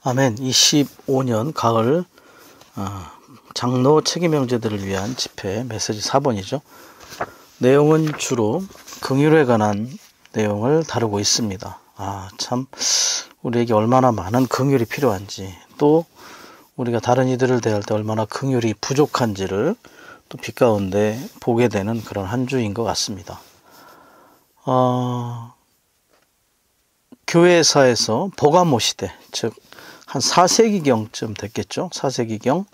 아멘. 25년 가을 장로 책임형제들을 위한 집회 메시지 4번이죠. 내용은 주로 긍휼에 관한 내용을 다루고 있습니다. 참 우리에게 얼마나 많은 긍휼이 필요한지, 또 우리가 다른 이들을 대할 때 얼마나 긍휼이 부족한지를 또 빛 가운데 보게 되는 그런 한 주인 것 같습니다. 교회사에서 버가모 시대, 즉 한 4세기경쯤 됐겠죠. 4세기경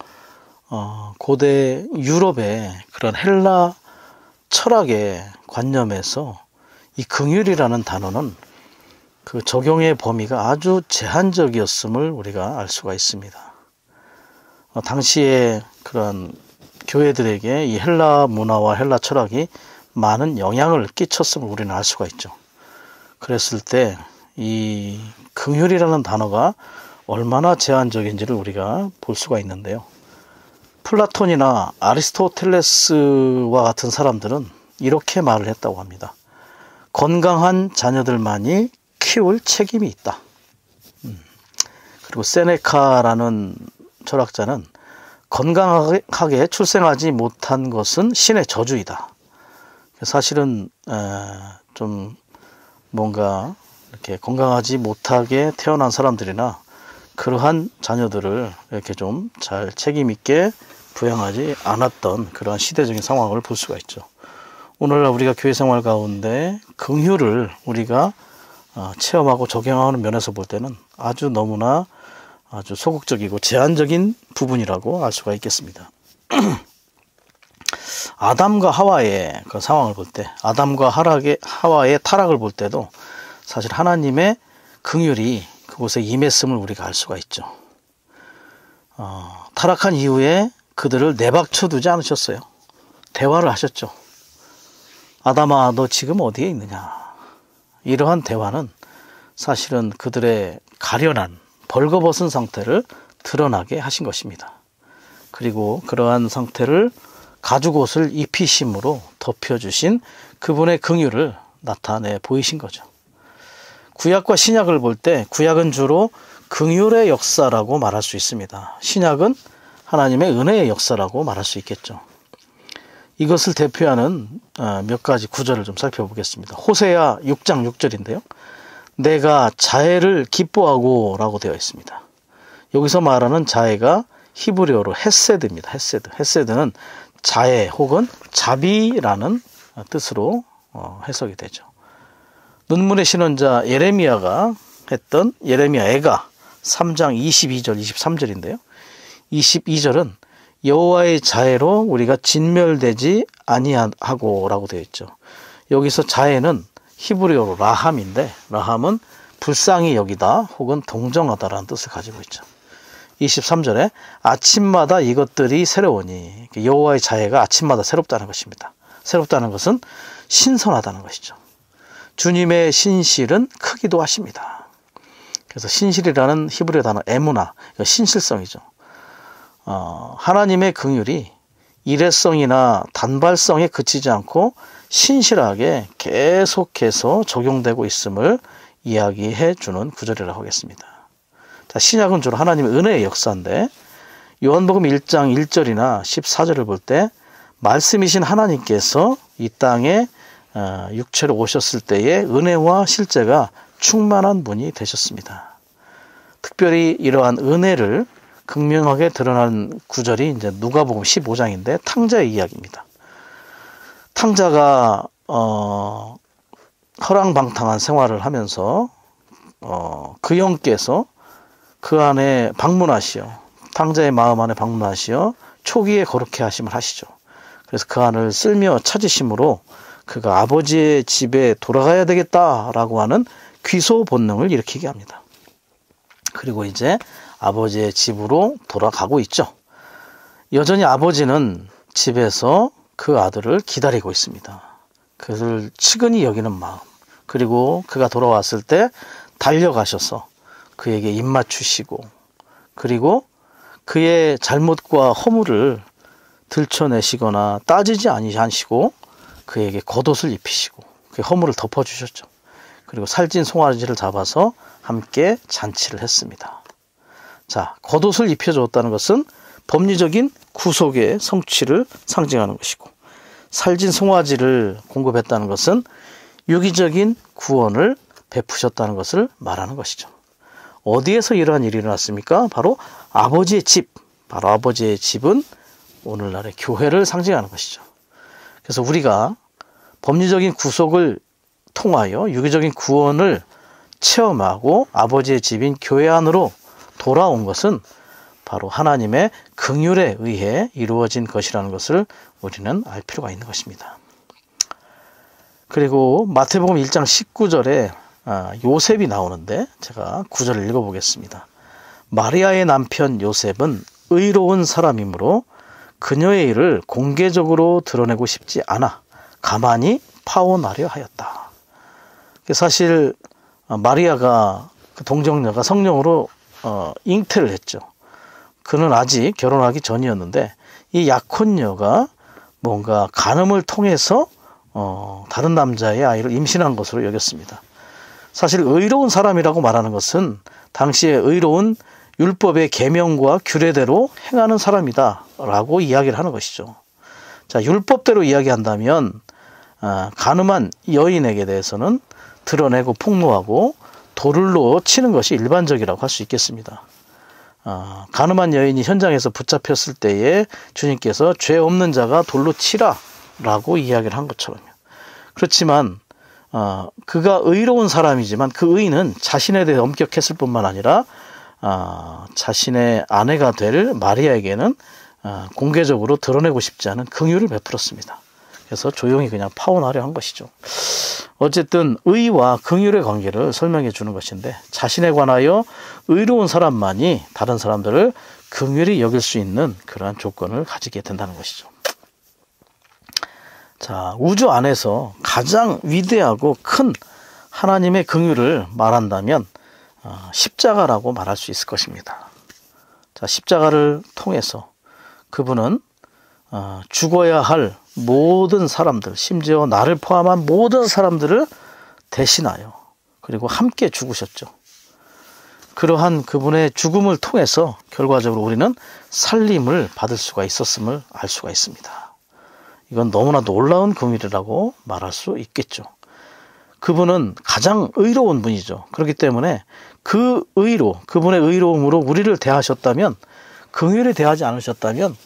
고대 유럽의 그런 헬라 철학의 관념에서 이 긍휼이라는 단어는 그 적용의 범위가 아주 제한적이었음을 우리가 알 수가 있습니다. 당시에 그런 교회들에게 이 헬라 문화와 헬라 철학이 많은 영향을 끼쳤음을 우리는 알 수가 있죠. 그랬을 때 이 긍휼이라는 단어가 얼마나 제한적인지를 우리가 볼 수가 있는데요. 플라톤이나 아리스토텔레스와 같은 사람들은 이렇게 말을 했다고 합니다. 건강한 자녀들만이 키울 책임이 있다. 그리고 세네카라는 철학자는 건강하게 출생하지 못한 것은 신의 저주이다. 사실은 좀 뭔가 이렇게 건강하지 못하게 태어난 사람들이나 그러한 자녀들을 이렇게 좀 잘 책임 있게 부양하지 않았던 그러한 시대적인 상황을 볼 수가 있죠. 오늘날 우리가 교회 생활 가운데 긍휼을 우리가 체험하고 적용하는 면에서 볼 때는 아주 너무나 아주 소극적이고 제한적인 부분이라고 알 수가 있겠습니다. 아담과 하와의 그 상황을 볼 때, 아담과 하와의 타락을 볼 때도 사실 하나님의 긍휼이 그곳에 임했음을 우리가 알 수가 있죠. 타락한 이후에 그들을 내박쳐 두지 않으셨어요. 대화를 하셨죠. 아담아, 너 지금 어디에 있느냐. 이러한 대화는 사실은 그들의 가련한 벌거벗은 상태를 드러나게 하신 것입니다. 그리고 그러한 상태를 가죽옷을 입히심으로 덮여주신 그분의 긍휼을 나타내 보이신 거죠. 구약과 신약을 볼 때 구약은 주로 긍휼의 역사라고 말할 수 있습니다. 신약은 하나님의 은혜의 역사라고 말할 수 있겠죠. 이것을 대표하는 몇 가지 구절을 좀 살펴보겠습니다. 호세아 6장 6절인데요. 내가 자애를 기뻐하고 라고 되어 있습니다. 여기서 말하는 자애가 히브리어로 헤세드입니다. 헤세드는 자애 혹은 자비라는 뜻으로 해석이 되죠. 눈물의 신원자 예레미야가 했던 예레미야 애가 3장 22절 23절인데요. 22절은 여호와의 자애로 우리가 진멸되지 아니하고 라고 되어 있죠. 여기서 자애는 히브리어로 라함인데, 라함은 불쌍히 여기다 혹은 동정하다라는 뜻을 가지고 있죠. 23절에 아침마다 이것들이 새로우니, 여호와의 자애가 아침마다 새롭다는 것입니다. 새롭다는 것은 신선하다는 것이죠. 주님의 신실은 크기도 하십니다. 그래서 신실이라는 히브리어 단어 에무나, 신실성이죠. 하나님의 긍휼이 일회성이나 단발성에 그치지 않고 신실하게 계속해서 적용되고 있음을 이야기해 주는 구절이라고 하겠습니다. 자, 신약은 주로 하나님의 은혜의 역사인데, 요한복음 1장 1절이나 14절을 볼 때 말씀이신 하나님께서 이 땅에 육체로 오셨을 때의 은혜와 실제가 충만한 분이 되셨습니다. 특별히 이러한 은혜를 극명하게 드러난 구절이 이제 누가복음 15장인데 탕자의 이야기입니다. 탕자가 허랑방탕한 생활을 하면서 그 영께서 그 안에 방문하시어, 탕자의 마음 안에 방문하시어 초기에 거룩해 하심을 하시죠. 그래서 그 안을 쓸며 찾으심으로 그가 아버지의 집에 돌아가야 되겠다라고 하는 귀소 본능을 일으키게 합니다. 그리고 이제 아버지의 집으로 돌아가고 있죠. 여전히 아버지는 집에서 그 아들을 기다리고 있습니다. 그를 측은히 여기는 마음, 그리고 그가 돌아왔을 때 달려가셔서 그에게 입맞추시고, 그리고 그의 잘못과 허물을 들춰내시거나 따지지 아니하시고 그에게 겉옷을 입히시고 그 허물을 덮어주셨죠. 그리고 살찐 송아지를 잡아서 함께 잔치를 했습니다. 자, 겉옷을 입혀주었다는 것은 법리적인 구속의 성취를 상징하는 것이고, 살진 송아지를 공급했다는 것은 유기적인 구원을 베푸셨다는 것을 말하는 것이죠. 어디에서 이러한 일이 일어났습니까? 바로 아버지의 집. 바로 아버지의 집은 오늘날의 교회를 상징하는 것이죠. 그래서 우리가 법리적인 구속을 통하여 유기적인 구원을 체험하고 아버지의 집인 교회 안으로 돌아온 것은 바로 하나님의 긍휼에 의해 이루어진 것이라는 것을 우리는 알 필요가 있는 것입니다. 그리고 마태복음 1장 19절에 요셉이 나오는데 제가 9절을 읽어보겠습니다. 마리아의 남편 요셉은 의로운 사람이므로 그녀의 일을 공개적으로 드러내고 싶지 않아 가만히 파혼하려 하였다. 사실 마리아가 그 동정녀가 성령으로 잉태를 했죠. 그는 아직 결혼하기 전이었는데 이 약혼녀가 뭔가 간음을 통해서 다른 남자의 아이를 임신한 것으로 여겼습니다. 사실 의로운 사람이라고 말하는 것은 당시에 의로운 율법의 계명과 규례대로 행하는 사람이다 라고 이야기를 하는 것이죠. 자, 율법대로 이야기한다면 간음한 여인에게 대해서는 드러내고 폭로하고 돌을 놓아 치는 것이 일반적이라고 할 수 있겠습니다. 간음한 여인이 현장에서 붙잡혔을 때에 주님께서 죄 없는 자가 돌로 치라 라고 이야기를 한 것처럼요. 그렇지만 그가 의로운 사람이지만 그 의는 자신에 대해 엄격했을 뿐만 아니라 자신의 아내가 될 마리아에게는 공개적으로 드러내고 싶지 않은 긍휼을 베풀었습니다. 그래서 조용히 그냥 파혼하려 한 것이죠. 어쨌든 의와 긍휼의 관계를 설명해 주는 것인데 자신에 관하여 의로운 사람만이 다른 사람들을 긍휼히 여길 수 있는 그러한 조건을 가지게 된다는 것이죠. 자, 우주 안에서 가장 위대하고 큰 하나님의 긍휼을 말한다면 십자가라고 말할 수 있을 것입니다. 자, 십자가를 통해서 그분은 죽어야 할 모든 사람들, 심지어 나를 포함한 모든 사람들을 대신하여 그리고 함께 죽으셨죠. 그러한 그분의 죽음을 통해서 결과적으로 우리는 살림을 받을 수가 있었음을 알 수가 있습니다. 이건 너무나 놀라운 긍휼이라고 말할 수 있겠죠. 그분은 가장 의로운 분이죠. 그렇기 때문에 그 의로, 그분의 의로움으로 우리를 대하셨다면, 긍휼히 대하지 않으셨다면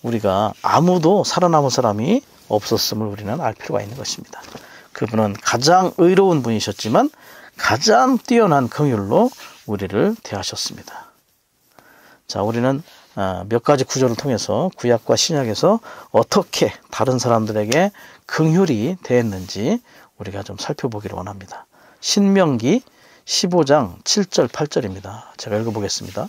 우리가 아무도 살아남은 사람이 없었음을 우리는 알 필요가 있는 것입니다. 그분은 가장 의로운 분이셨지만 가장 뛰어난 긍휼로 우리를 대하셨습니다. 자, 우리는 몇 가지 구절을 통해서 구약과 신약에서 어떻게 다른 사람들에게 긍휼히 대했는지 우리가 좀 살펴보기를 원합니다. 신명기 15장 7절 8절입니다. 제가 읽어보겠습니다.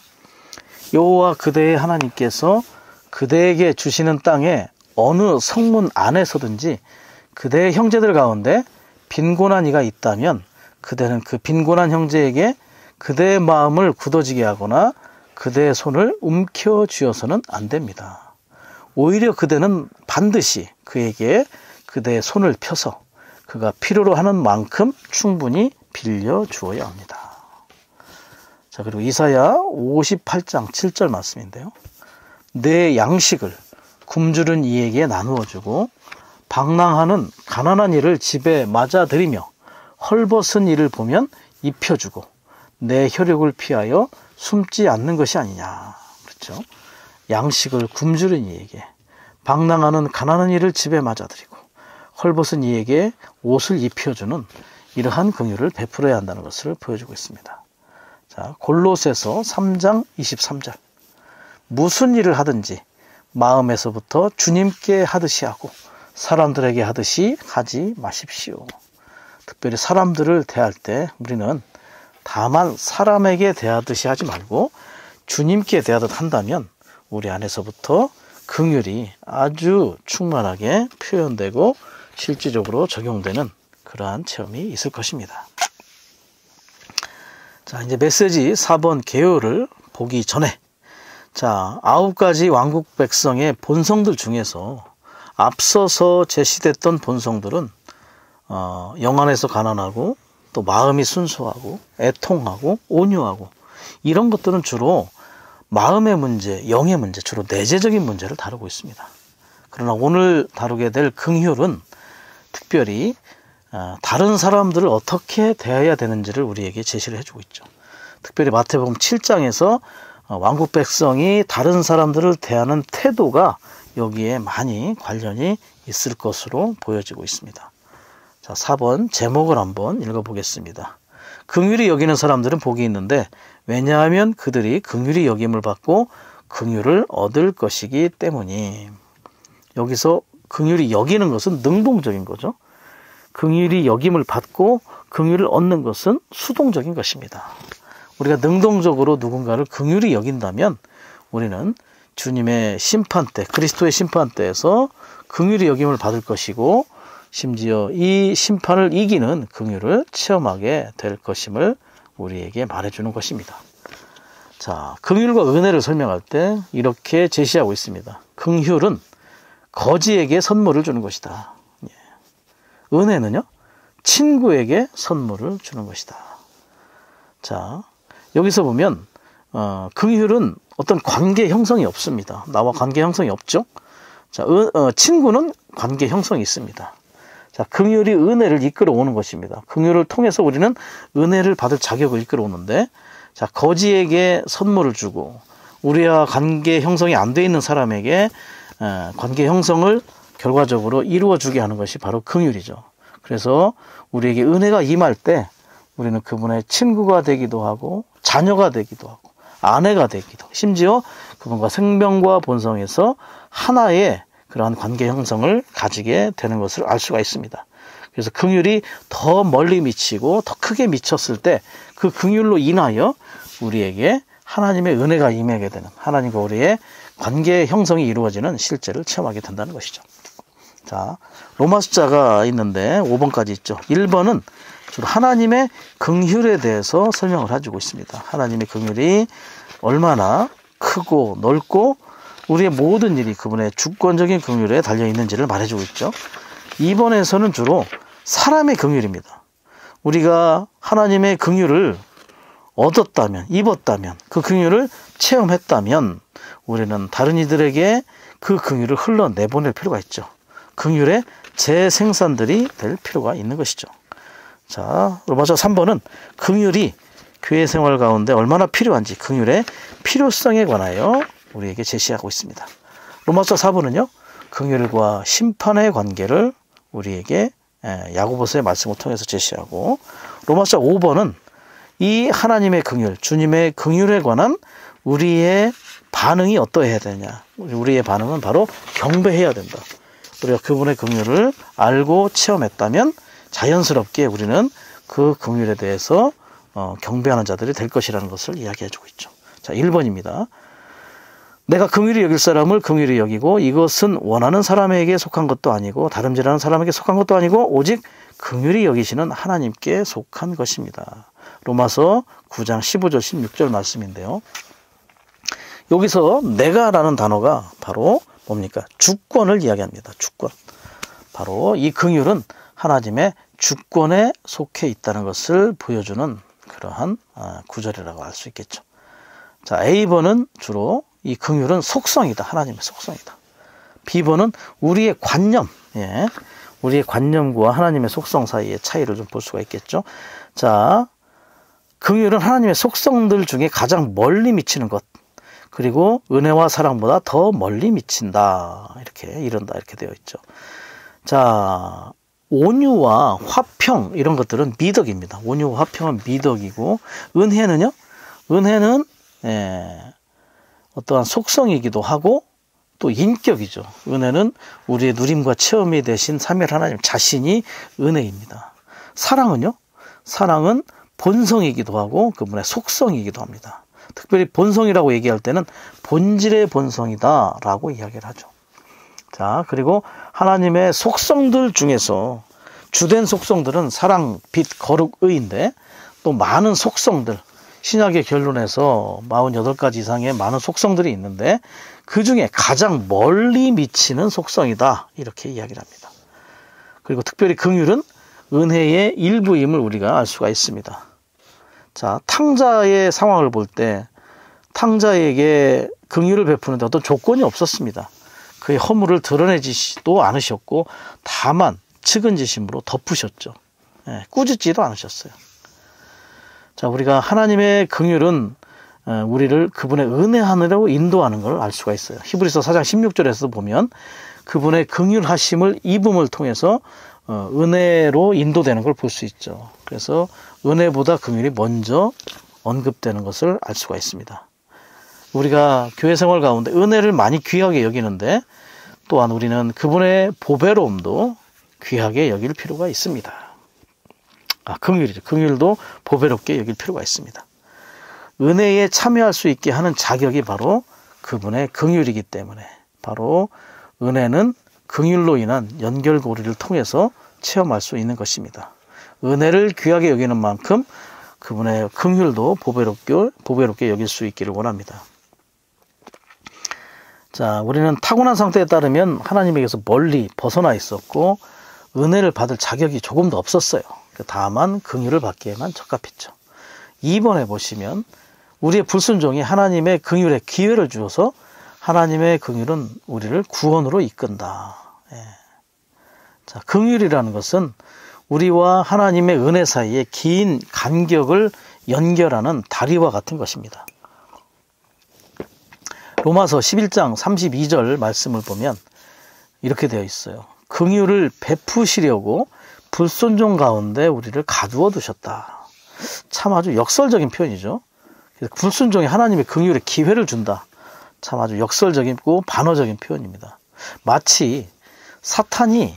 여호와 그대의 하나님께서 그대에게 주시는 땅에 어느 성문 안에서든지 그대의 형제들 가운데 빈곤한 이가 있다면 그대는 그 빈곤한 형제에게 그대의 마음을 굳어지게 하거나 그대의 손을 움켜쥐어서는 안 됩니다. 오히려 그대는 반드시 그에게 그대의 손을 펴서 그가 필요로 하는 만큼 충분히 빌려주어야 합니다. 자, 그리고 이사야 58장 7절 말씀인데요. 내 양식을 굶주린 이에게 나누어주고 방랑하는 가난한 이를 집에 맞아들이며 헐벗은 이를 보면 입혀주고 내 혈육을 피하여 숨지 않는 것이 아니냐. 그렇죠? 양식을 굶주린 이에게, 방랑하는 가난한 이를 집에 맞아들이고 헐벗은 이에게 옷을 입혀주는 이러한 긍휼을 베풀어야 한다는 것을 보여주고 있습니다. 자, 골로새서 3장 23절. 무슨 일을 하든지 마음에서부터 주님께 하듯이 하고 사람들에게 하듯이 하지 마십시오. 특별히 사람들을 대할 때 우리는 다만 사람에게 대하듯이 하지 말고 주님께 대하듯 한다면 우리 안에서부터 긍휼이 아주 충만하게 표현되고 실질적으로 적용되는 그러한 체험이 있을 것입니다. 자, 이제 메시지 4번 개요를 보기 전에, 자, 9가지 왕국 백성의 본성들 중에서 앞서서 제시됐던 본성들은 영안에서 가난하고 또 마음이 순수하고 애통하고 온유하고 이런 것들은 주로 마음의 문제, 영의 문제, 주로 내재적인 문제를 다루고 있습니다. 그러나 오늘 다루게 될 긍휼은 특별히 다른 사람들을 어떻게 대해야 되는지를 우리에게 제시를 해주고 있죠. 특별히 마태복음 7장에서 왕국 백성이 다른 사람들을 대하는 태도가 여기에 많이 관련이 있을 것으로 보여지고 있습니다. 자, 4번 제목을 한번 읽어보겠습니다. 긍휼히 여기는 사람들은 복이 있는데 왜냐하면 그들이 긍휼히 여김을 받고 긍휼을 얻을 것이기 때문이. 여기서 긍휼히 여기는 것은 능동적인 거죠. 긍휼히 여김을 받고 긍휼을 얻는 것은 수동적인 것입니다. 우리가 능동적으로 누군가를 긍휼히 여긴다면 우리는 주님의 심판대, 그리스도의 심판대에서 긍휼히 여김을 받을 것이고 심지어 이 심판을 이기는 긍휼을 체험하게 될 것임을 우리에게 말해주는 것입니다. 자, 긍휼과 은혜를 설명할 때 이렇게 제시하고 있습니다. 긍휼은 거지에게 선물을 주는 것이다. 은혜는요, 친구에게 선물을 주는 것이다. 자, 여기서 보면 긍휼은 어떤 관계 형성이 없습니다. 나와 관계 형성이 없죠. 자, 친구는 관계 형성이 있습니다. 자, 긍휼이 은혜를 이끌어 오는 것입니다. 긍휼을 통해서 우리는 은혜를 받을 자격을 이끌어 오는데, 자, 거지에게 선물을 주고 우리와 관계 형성이 안 돼 있는 사람에게 관계 형성을 결과적으로 이루어주게 하는 것이 바로 긍휼이죠. 그래서 우리에게 은혜가 임할 때 우리는 그분의 친구가 되기도 하고 자녀가 되기도 하고 아내가 되기도 하고 심지어 그분과 생명과 본성에서 하나의 그러한 관계 형성을 가지게 되는 것을 알 수가 있습니다. 그래서 긍휼이 더 멀리 미치고 더 크게 미쳤을 때 그 긍휼로 인하여 우리에게 하나님의 은혜가 임하게 되는, 하나님과 우리의 관계 형성이 이루어지는 실제를 체험하게 된다는 것이죠. 자, 로마 숫자가 있는데 5번까지 있죠. 1번은 주로 하나님의 긍휼에 대해서 설명을 해주고 있습니다. 하나님의 긍휼이 얼마나 크고 넓고 우리의 모든 일이 그분의 주권적인 긍휼에 달려있는지를 말해주고 있죠. 2번에서는 주로 사람의 긍휼입니다. 우리가 하나님의 긍휼을 얻었다면, 입었다면, 그 긍휼을 체험했다면 우리는 다른 이들에게 그 긍휼을 흘러내보낼 필요가 있죠. 긍휼의 재생산들이 될 필요가 있는 것이죠. 자, 로마서 3번은 긍휼이 교회 생활 가운데 얼마나 필요한지 긍휼의 필요성에 관하여 우리에게 제시하고 있습니다. 로마서 4번은요, 긍휼과 심판의 관계를 우리에게 야고보서의 말씀을 통해서 제시하고, 로마서 5번은 이 하나님의 긍휼, 주님의 긍휼에 관한 우리의 반응이 어떠해야 되냐. 우리의 반응은 바로 경배해야 된다. 우리가 그분의 긍휼을 알고 체험했다면 자연스럽게 우리는 그 긍휼에 대해서 경배하는 자들이 될 것이라는 것을 이야기해주고 있죠. 자, 1번입니다. 내가 긍휼히 여길 사람을 긍휼히 여기고 이것은 원하는 사람에게 속한 것도 아니고 다름질하는 사람에게 속한 것도 아니고 오직 긍휼히 여기시는 하나님께 속한 것입니다. 로마서 9장 15절 16절 말씀인데요. 여기서 내가라는 단어가 바로 뭡니까? 주권을 이야기합니다. 주권. 바로 이 긍휼은 하나님의 주권에 속해 있다는 것을 보여주는 그러한 구절이라고 할 수 있겠죠. 자, A번은 주로 이 긍휼은 속성이다. 하나님의 속성이다. B번은 우리의 관념, 우리의 관념과 하나님의 속성 사이의 차이를 좀 볼 수가 있겠죠. 자, 긍휼은 하나님의 속성들 중에 가장 멀리 미치는 것, 그리고 은혜와 사랑보다 더 멀리 미친다. 이른다. 이렇게 되어 있죠. 자, 온유와 화평 이런 것들은 미덕입니다. 온유와 화평은 미덕이고, 은혜는요? 은혜는 어떠한 속성이기도 하고 또 인격이죠. 은혜는 우리의 누림과 체험이 되신 삼위일 하나님 자신이 은혜입니다. 사랑은요? 사랑은 본성이기도 하고 그분의 속성이기도 합니다. 특별히 본성이라고 얘기할 때는 본질의 본성이다라고 이야기를 하죠. 자, 그리고 하나님의 속성들 중에서 주된 속성들은 사랑, 빛, 거룩, 의인데 또 많은 속성들, 신약의 결론에서 48가지 이상의 많은 속성들이 있는데 그 중에 가장 멀리 미치는 속성이다. 이렇게 이야기를 합니다. 그리고 특별히 긍휼은 은혜의 일부임을 우리가 알 수가 있습니다. 자, 탕자의 상황을 볼 때 탕자에게 긍휼을 베푸는데 어떤 조건이 없었습니다. 그의 허물을 드러내지도 않으셨고 다만 측은지심으로 덮으셨죠. 꾸짖지도 않으셨어요. 자, 우리가 하나님의 긍휼은 우리를 그분의 은혜 하늘로 인도하는 걸 알 수가 있어요. 히브리서 4장 16절에서 보면 그분의 긍휼하심을 입음을 통해서 은혜로 인도되는 걸 볼 수 있죠. 그래서 은혜보다 긍휼이 먼저 언급되는 것을 알 수가 있습니다. 우리가 교회 생활 가운데 은혜를 많이 귀하게 여기는데 또한 우리는 그분의 보배로움도 귀하게 여길 필요가 있습니다. 긍휼이죠. 긍휼도 보배롭게 여길 필요가 있습니다. 은혜에 참여할 수 있게 하는 자격이 바로 그분의 긍휼이기 때문에 바로 은혜는 긍휼로 인한 연결고리를 통해서 체험할 수 있는 것입니다. 은혜를 귀하게 여기는 만큼 그분의 긍휼도 보배롭게 여길 수 있기를 원합니다. 자, 우리는 타고난 상태에 따르면 하나님에게서 멀리 벗어나 있었고 은혜를 받을 자격이 조금도 없었어요. 다만 긍휼을 받기에만 적합했죠. 2번에 보시면 우리의 불순종이 하나님의 긍휼에 기회를 주어서 하나님의 긍휼은 우리를 구원으로 이끈다. 자, 긍휼이라는 것은 우리와 하나님의 은혜 사이에 긴 간격을 연결하는 다리와 같은 것입니다. 로마서 11장 32절 말씀을 보면 이렇게 되어 있어요. 긍휼을 베푸시려고 불순종 가운데 우리를 가두어 두셨다. 참 아주 역설적인 표현이죠. 불순종이 하나님의 긍휼에 기회를 준다. 참 아주 역설적이고 반어적인 표현입니다. 마치 사탄이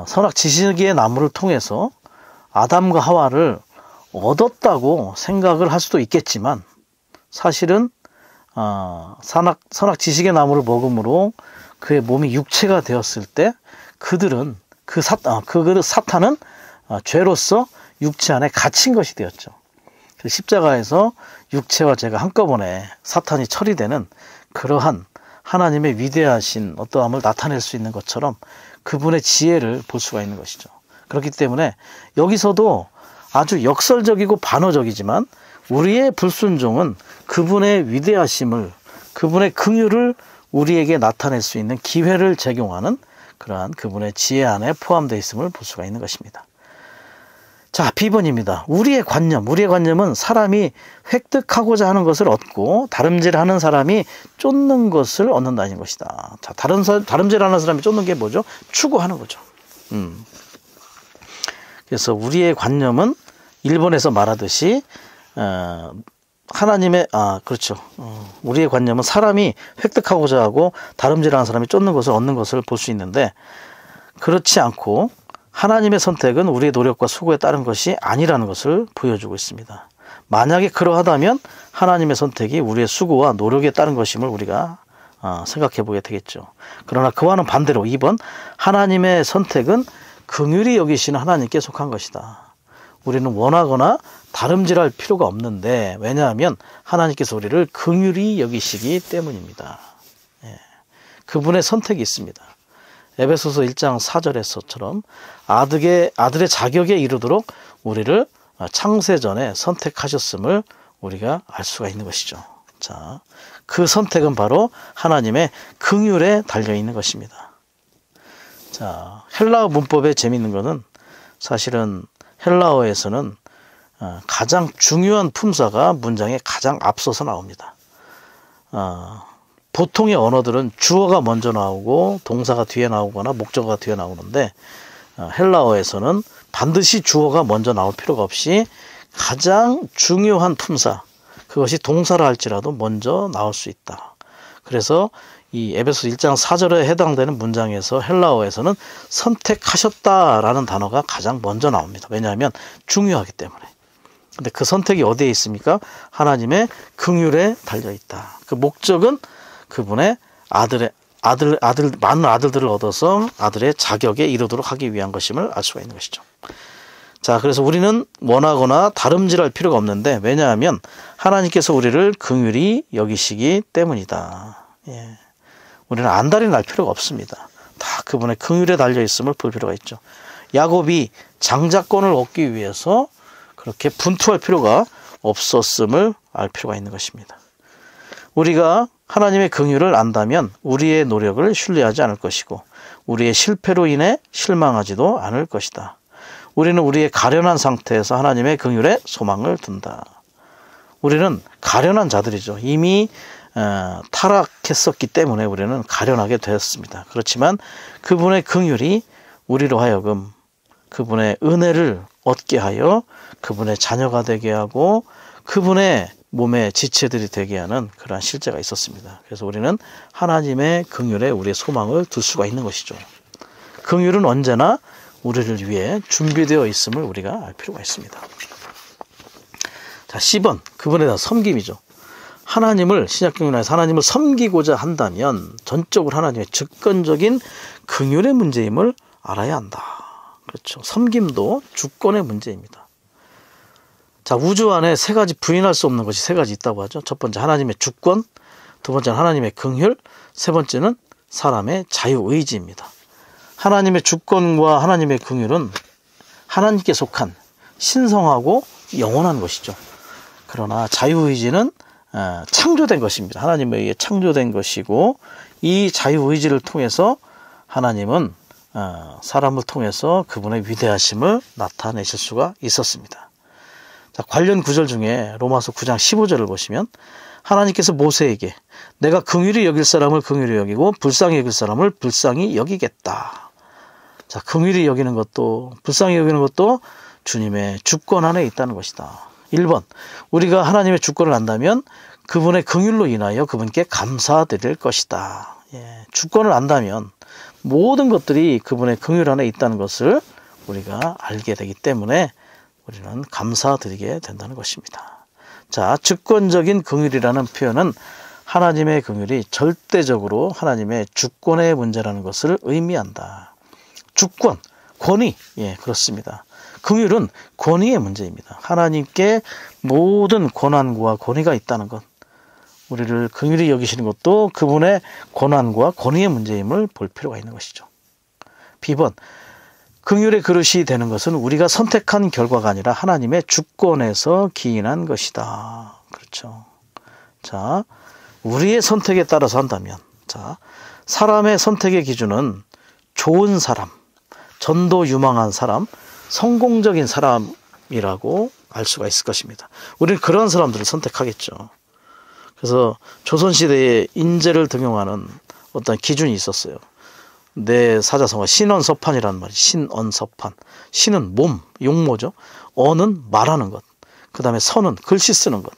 선악 지식의 나무를 통해서 아담과 하와를 얻었다고 생각을 할 수도 있겠지만 사실은 선악 지식의 나무를 먹음으로 그의 몸이 육체가 되었을 때 그들은 사탄은 죄로서 육체 안에 갇힌 것이 되었죠. 십자가에서 육체와 죄가 한꺼번에 사탄이 처리되는 그러한 하나님의 위대하신 어떠함을 나타낼 수 있는 것처럼 그분의 지혜를 볼 수가 있는 것이죠. 그렇기 때문에 여기서도 아주 역설적이고 반어적이지만 우리의 불순종은 그분의 위대하심을, 그분의 긍휼을 우리에게 나타낼 수 있는 기회를 제공하는 그러한 그분의 지혜 안에 포함되어 있음을 볼 수가 있는 것입니다. 자, B번입니다. 우리의 관념은 사람이 획득하고자 하는 것을 얻고 다름질하는 사람이 쫓는 것을 얻는다는 것이다. 자, 다름질하는 사람이 쫓는 게 뭐죠? 추구하는 거죠. 그래서 우리의 관념은 1번에서 말하듯이 우리의 관념은 사람이 획득하고자 하고 다름질하는 사람이 쫓는 것을 얻는 것을 볼 수 있는데 그렇지 않고 하나님의 선택은 우리의 노력과 수고에 따른 것이 아니라는 것을 보여주고 있습니다. 만약에 그러하다면 하나님의 선택이 우리의 수고와 노력에 따른 것임을 우리가 생각해 보게 되겠죠. 그러나 그와는 반대로 2번 하나님의 선택은 긍휼히 여기시는 하나님께 속한 것이다. 우리는 원하거나 다름질할 필요가 없는데 왜냐하면 하나님께서 우리를 긍휼히 여기시기 때문입니다. 그분의 선택이 있습니다. 에베소서 1장 4절에서처럼 아들의 자격에 이르도록 우리를 창세전에 선택하셨음을 우리가 알 수가 있는 것이죠. 자, 그 선택은 바로 하나님의 긍휼에 달려 있는 것입니다. 자, 헬라어 문법의 재미있는 것은 사실은 헬라어에서는 가장 중요한 품사가 문장에 가장 앞서서 나옵니다. 보통의 언어들은 주어가 먼저 나오고 동사가 뒤에 나오거나 목적어가 뒤에 나오는데 헬라어에서는 반드시 주어가 먼저 나올 필요가 없이 가장 중요한 품사, 그것이 동사라 할지라도 먼저 나올 수 있다. 그래서 이 에베소 1장 4절에 해당되는 문장에서 헬라어에서는 선택하셨다라는 단어가 가장 먼저 나옵니다. 왜냐하면 중요하기 때문에. 근데 그 선택이 어디에 있습니까? 하나님의 긍휼에 달려 있다. 그 목적은 그분의 많은 아들들을 얻어서 아들의 자격에 이르도록 하기 위한 것임을 알 수가 있는 것이죠. 자, 그래서 우리는 원하거나 다름질할 필요가 없는데 왜냐하면 하나님께서 우리를 긍휼히 여기시기 때문이다. 우리는 안달이 날 필요가 없습니다. 다 그분의 긍휼에 달려 있음을 볼 필요가 있죠. 야곱이 장자권을 얻기 위해서 그렇게 분투할 필요가 없었음을 알 필요가 있는 것입니다. 우리가 하나님의 긍휼을 안다면 우리의 노력을 신뢰하지 않을 것이고 우리의 실패로 인해 실망하지도 않을 것이다. 우리는 우리의 가련한 상태에서 하나님의 긍휼에 소망을 둔다. 우리는 가련한 자들이죠. 이미 타락했었기 때문에 우리는 가련하게 되었습니다. 그렇지만 그분의 긍휼이 우리로 하여금 그분의 은혜를 얻게 하여 그분의 자녀가 되게 하고 그분의 몸의 지체들이 되게 하는 그러한 실제가 있었습니다. 그래서 우리는 하나님의 긍휼에 우리의 소망을 둘 수가 있는 것이죠. 긍휼은 언제나 우리를 위해 준비되어 있음을 우리가 알 필요가 있습니다. 자, 10번 그분에 대한 섬김이죠. 하나님을 신약경륜에서 하나님을 섬기고자 한다면 전적으로 하나님의 주권적인 긍휼의 문제임을 알아야 한다. 그렇죠. 섬김도 주권의 문제입니다. 자, 우주 안에 세 가지 부인할 수 없는 것이 세 가지 있다고 하죠. 첫 번째 하나님의 주권, 두 번째는 하나님의 긍휼, 세 번째는 사람의 자유의지입니다. 하나님의 주권과 하나님의 긍휼은 하나님께 속한 신성하고 영원한 것이죠. 그러나 자유의지는 창조된 것입니다. 하나님에 의해 창조된 것이고 이 자유의지를 통해서 하나님은 사람을 통해서 그분의 위대하심을 나타내실 수가 있었습니다. 자, 관련 구절 중에 로마서 9장 15절을 보시면 하나님께서 모세에게 내가 긍휼히 여길 사람을 긍휼히 여기고 불쌍히 여길 사람을 불쌍히 여기겠다. 자, 긍휼히 여기는 것도 불쌍히 여기는 것도 주님의 주권 안에 있다는 것이다. 1번 우리가 하나님의 주권을 안다면 그분의 긍휼로 인하여 그분께 감사드릴 것이다. 주권을 안다면 모든 것들이 그분의 긍휼 안에 있다는 것을 우리가 알게 되기 때문에 우리는 감사드리게 된다는 것입니다. 자, 주권적인 긍휼이라는 표현은 하나님의 긍휼이 절대적으로 하나님의 주권의 문제라는 것을 의미한다. 주권, 권위, 그렇습니다. 긍휼은 권위의 문제입니다. 하나님께 모든 권한과 권위가 있다는 것, 우리를 긍휼히 여기시는 것도 그분의 권한과 권위의 문제임을 볼 필요가 있는 것이죠. B번, 긍휼의 그릇이 되는 것은 우리가 선택한 결과가 아니라 하나님의 주권에서 기인한 것이다. 그렇죠. 자, 우리의 선택에 따라서 한다면, 자, 사람의 선택의 기준은 좋은 사람, 전도 유망한 사람, 성공적인 사람이라고 알 수가 있을 것입니다. 우리는 그런 사람들을 선택하겠죠. 그래서 조선시대에 인재를 등용하는 어떤 기준이 있었어요. 내 사자성어 신언서판이라는 말이 신언서판. 신은 몸, 용모죠. 언은 말하는 것. 그 다음에 선은 글씨 쓰는 것.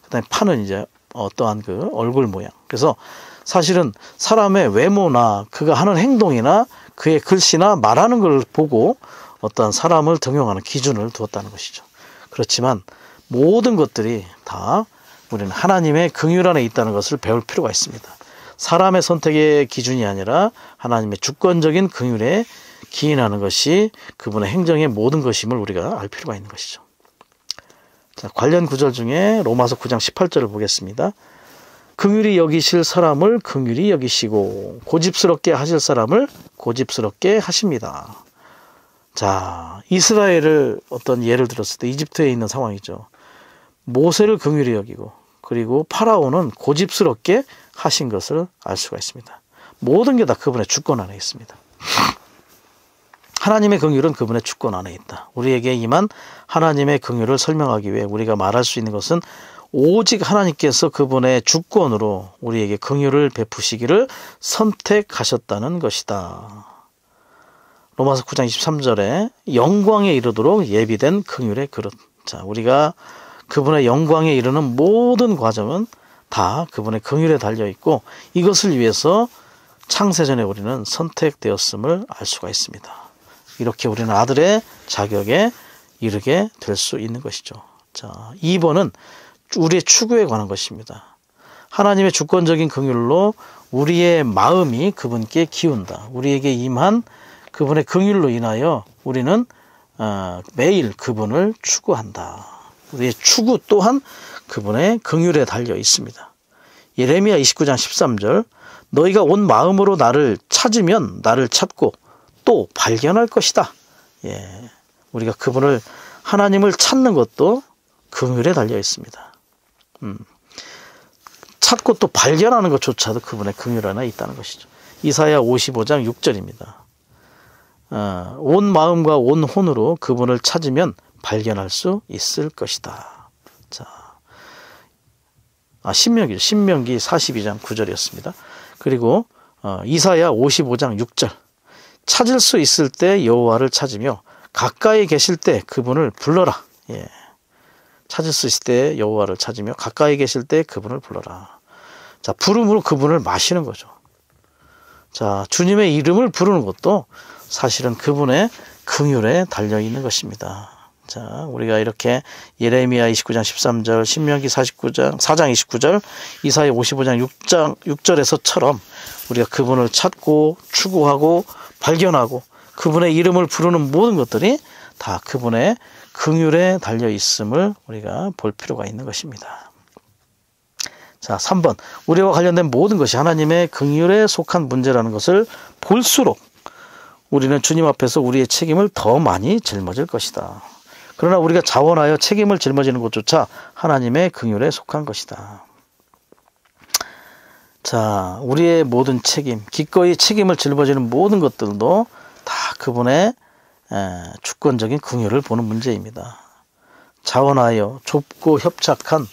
그 다음에 판은 이제 어떠한 그 얼굴 모양. 그래서 사실은 사람의 외모나 그가 하는 행동이나 그의 글씨나 말하는 걸 보고 어떠한 사람을 등용하는 기준을 두었다는 것이죠. 그렇지만 모든 것들이 다 우리는 하나님의 긍휼 안에 있다는 것을 배울 필요가 있습니다. 사람의 선택의 기준이 아니라 하나님의 주권적인 긍휼에 기인하는 것이 그분의 행정의 모든 것임을 우리가 알 필요가 있는 것이죠. 자, 관련 구절 중에 로마서 9장 18절을 보겠습니다. 긍휼히 여기실 사람을 긍휼히 여기시고 고집스럽게 하실 사람을 고집스럽게 하십니다. 자, 이스라엘을 어떤 예를 들었을 때 이집트에 있는 상황이죠. 모세를 긍휼히 여기고 그리고 파라오는 고집스럽게 하신 것을 알 수가 있습니다. 모든 게 다 그분의 주권 안에 있습니다. 하나님의 긍휼은 그분의 주권 안에 있다. 우리에게 임한 하나님의 긍휼을 설명하기 위해 우리가 말할 수 있는 것은 오직 하나님께서 그분의 주권으로 우리에게 긍휼을 베푸시기를 선택하셨다는 것이다. 로마서 9장 23절에 영광에 이르도록 예비된 긍휼의 그릇. 자, 우리가 그분의 영광에 이르는 모든 과정은 다 그분의 긍휼에 달려 있고 이것을 위해서 창세전에 우리는 선택되었음을 알 수가 있습니다. 이렇게 우리는 아들의 자격에 이르게 될 수 있는 것이죠. 자, 2번은 우리의 추구에 관한 것입니다. 하나님의 주권적인 긍휼로 우리의 마음이 그분께 기운다. 우리에게 임한 그분의 긍휼로 인하여 우리는 매일 그분을 추구한다. 우리의 추구 또한 그분의 긍휼에 달려 있습니다. 예레미야 29장 13절 너희가 온 마음으로 나를 찾으면 나를 찾고 또 발견할 것이다. 우리가 그분을 하나님을 찾는 것도 긍휼에 달려 있습니다. 찾고 또 발견하는 것조차도 그분의 긍휼 안에 있다는 것이죠. 이사야 55장 6절입니다. 온 마음과 온 혼으로 그분을 찾으면 발견할 수 있을 것이다. 자, 신명기 42장 9절이었습니다. 그리고 이사야 55장 6절. 찾을 수 있을 때 여호와를 찾으며 가까이 계실 때 그분을 불러라. 예. 찾을 수 있을 때 여호와를 찾으며 가까이 계실 때 그분을 불러라. 자, 부름으로 그분을 마시는 거죠. 자, 주님의 이름을 부르는 것도 사실은 그분의 긍휼에 달려 있는 것입니다. 자, 우리가 이렇게 예레미야 29장 13절, 신명기 4장 29절, 이사야 55장 6절에서처럼 우리가 그분을 찾고 추구하고 발견하고 그분의 이름을 부르는 모든 것들이 다 그분의 긍휼에 달려 있음을 우리가 볼 필요가 있는 것입니다. 자, 3번. 우리와 관련된 모든 것이 하나님의 긍휼에 속한 문제라는 것을 볼수록 우리는 주님 앞에서 우리의 책임을 더 많이 짊어질 것이다. 그러나 우리가 자원하여 책임을 짊어지는 것조차 하나님의 긍휼에 속한 것이다. 자, 우리의 모든 책임, 기꺼이 책임을 짊어지는 모든 것들도 다 그분의 주권적인 긍휼을 보는 문제입니다. 자원하여 좁고 협착한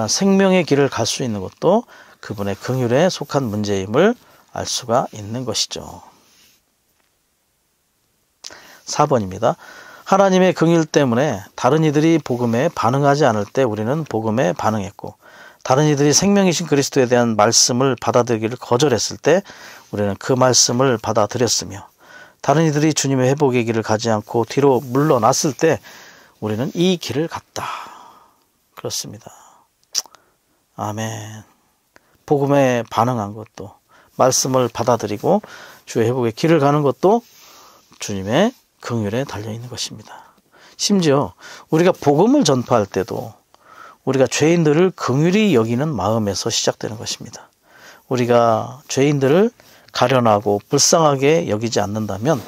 생명의 길을 갈 수 있는 것도 그분의 긍휼에 속한 문제임을 알 수가 있는 것이죠. 4번입니다. 하나님의 긍휼 때문에 다른 이들이 복음에 반응하지 않을 때 우리는 복음에 반응했고, 다른 이들이 생명이신 그리스도에 대한 말씀을 받아들이기를 거절했을 때 우리는 그 말씀을 받아들였으며, 다른 이들이 주님의 회복의 길을 가지 않고 뒤로 물러났을 때 우리는 이 길을 갔다. 그렇습니다. 아멘. 복음에 반응한 것도, 말씀을 받아들이고 주의 회복의 길을 가는 것도 주님의 긍휼에 달려있는 것입니다. 심지어 우리가 복음을 전파할 때도 우리가 죄인들을 긍휼히 여기는 마음에서 시작되는 것입니다. 우리가 죄인들을 가련하고 불쌍하게 여기지 않는다면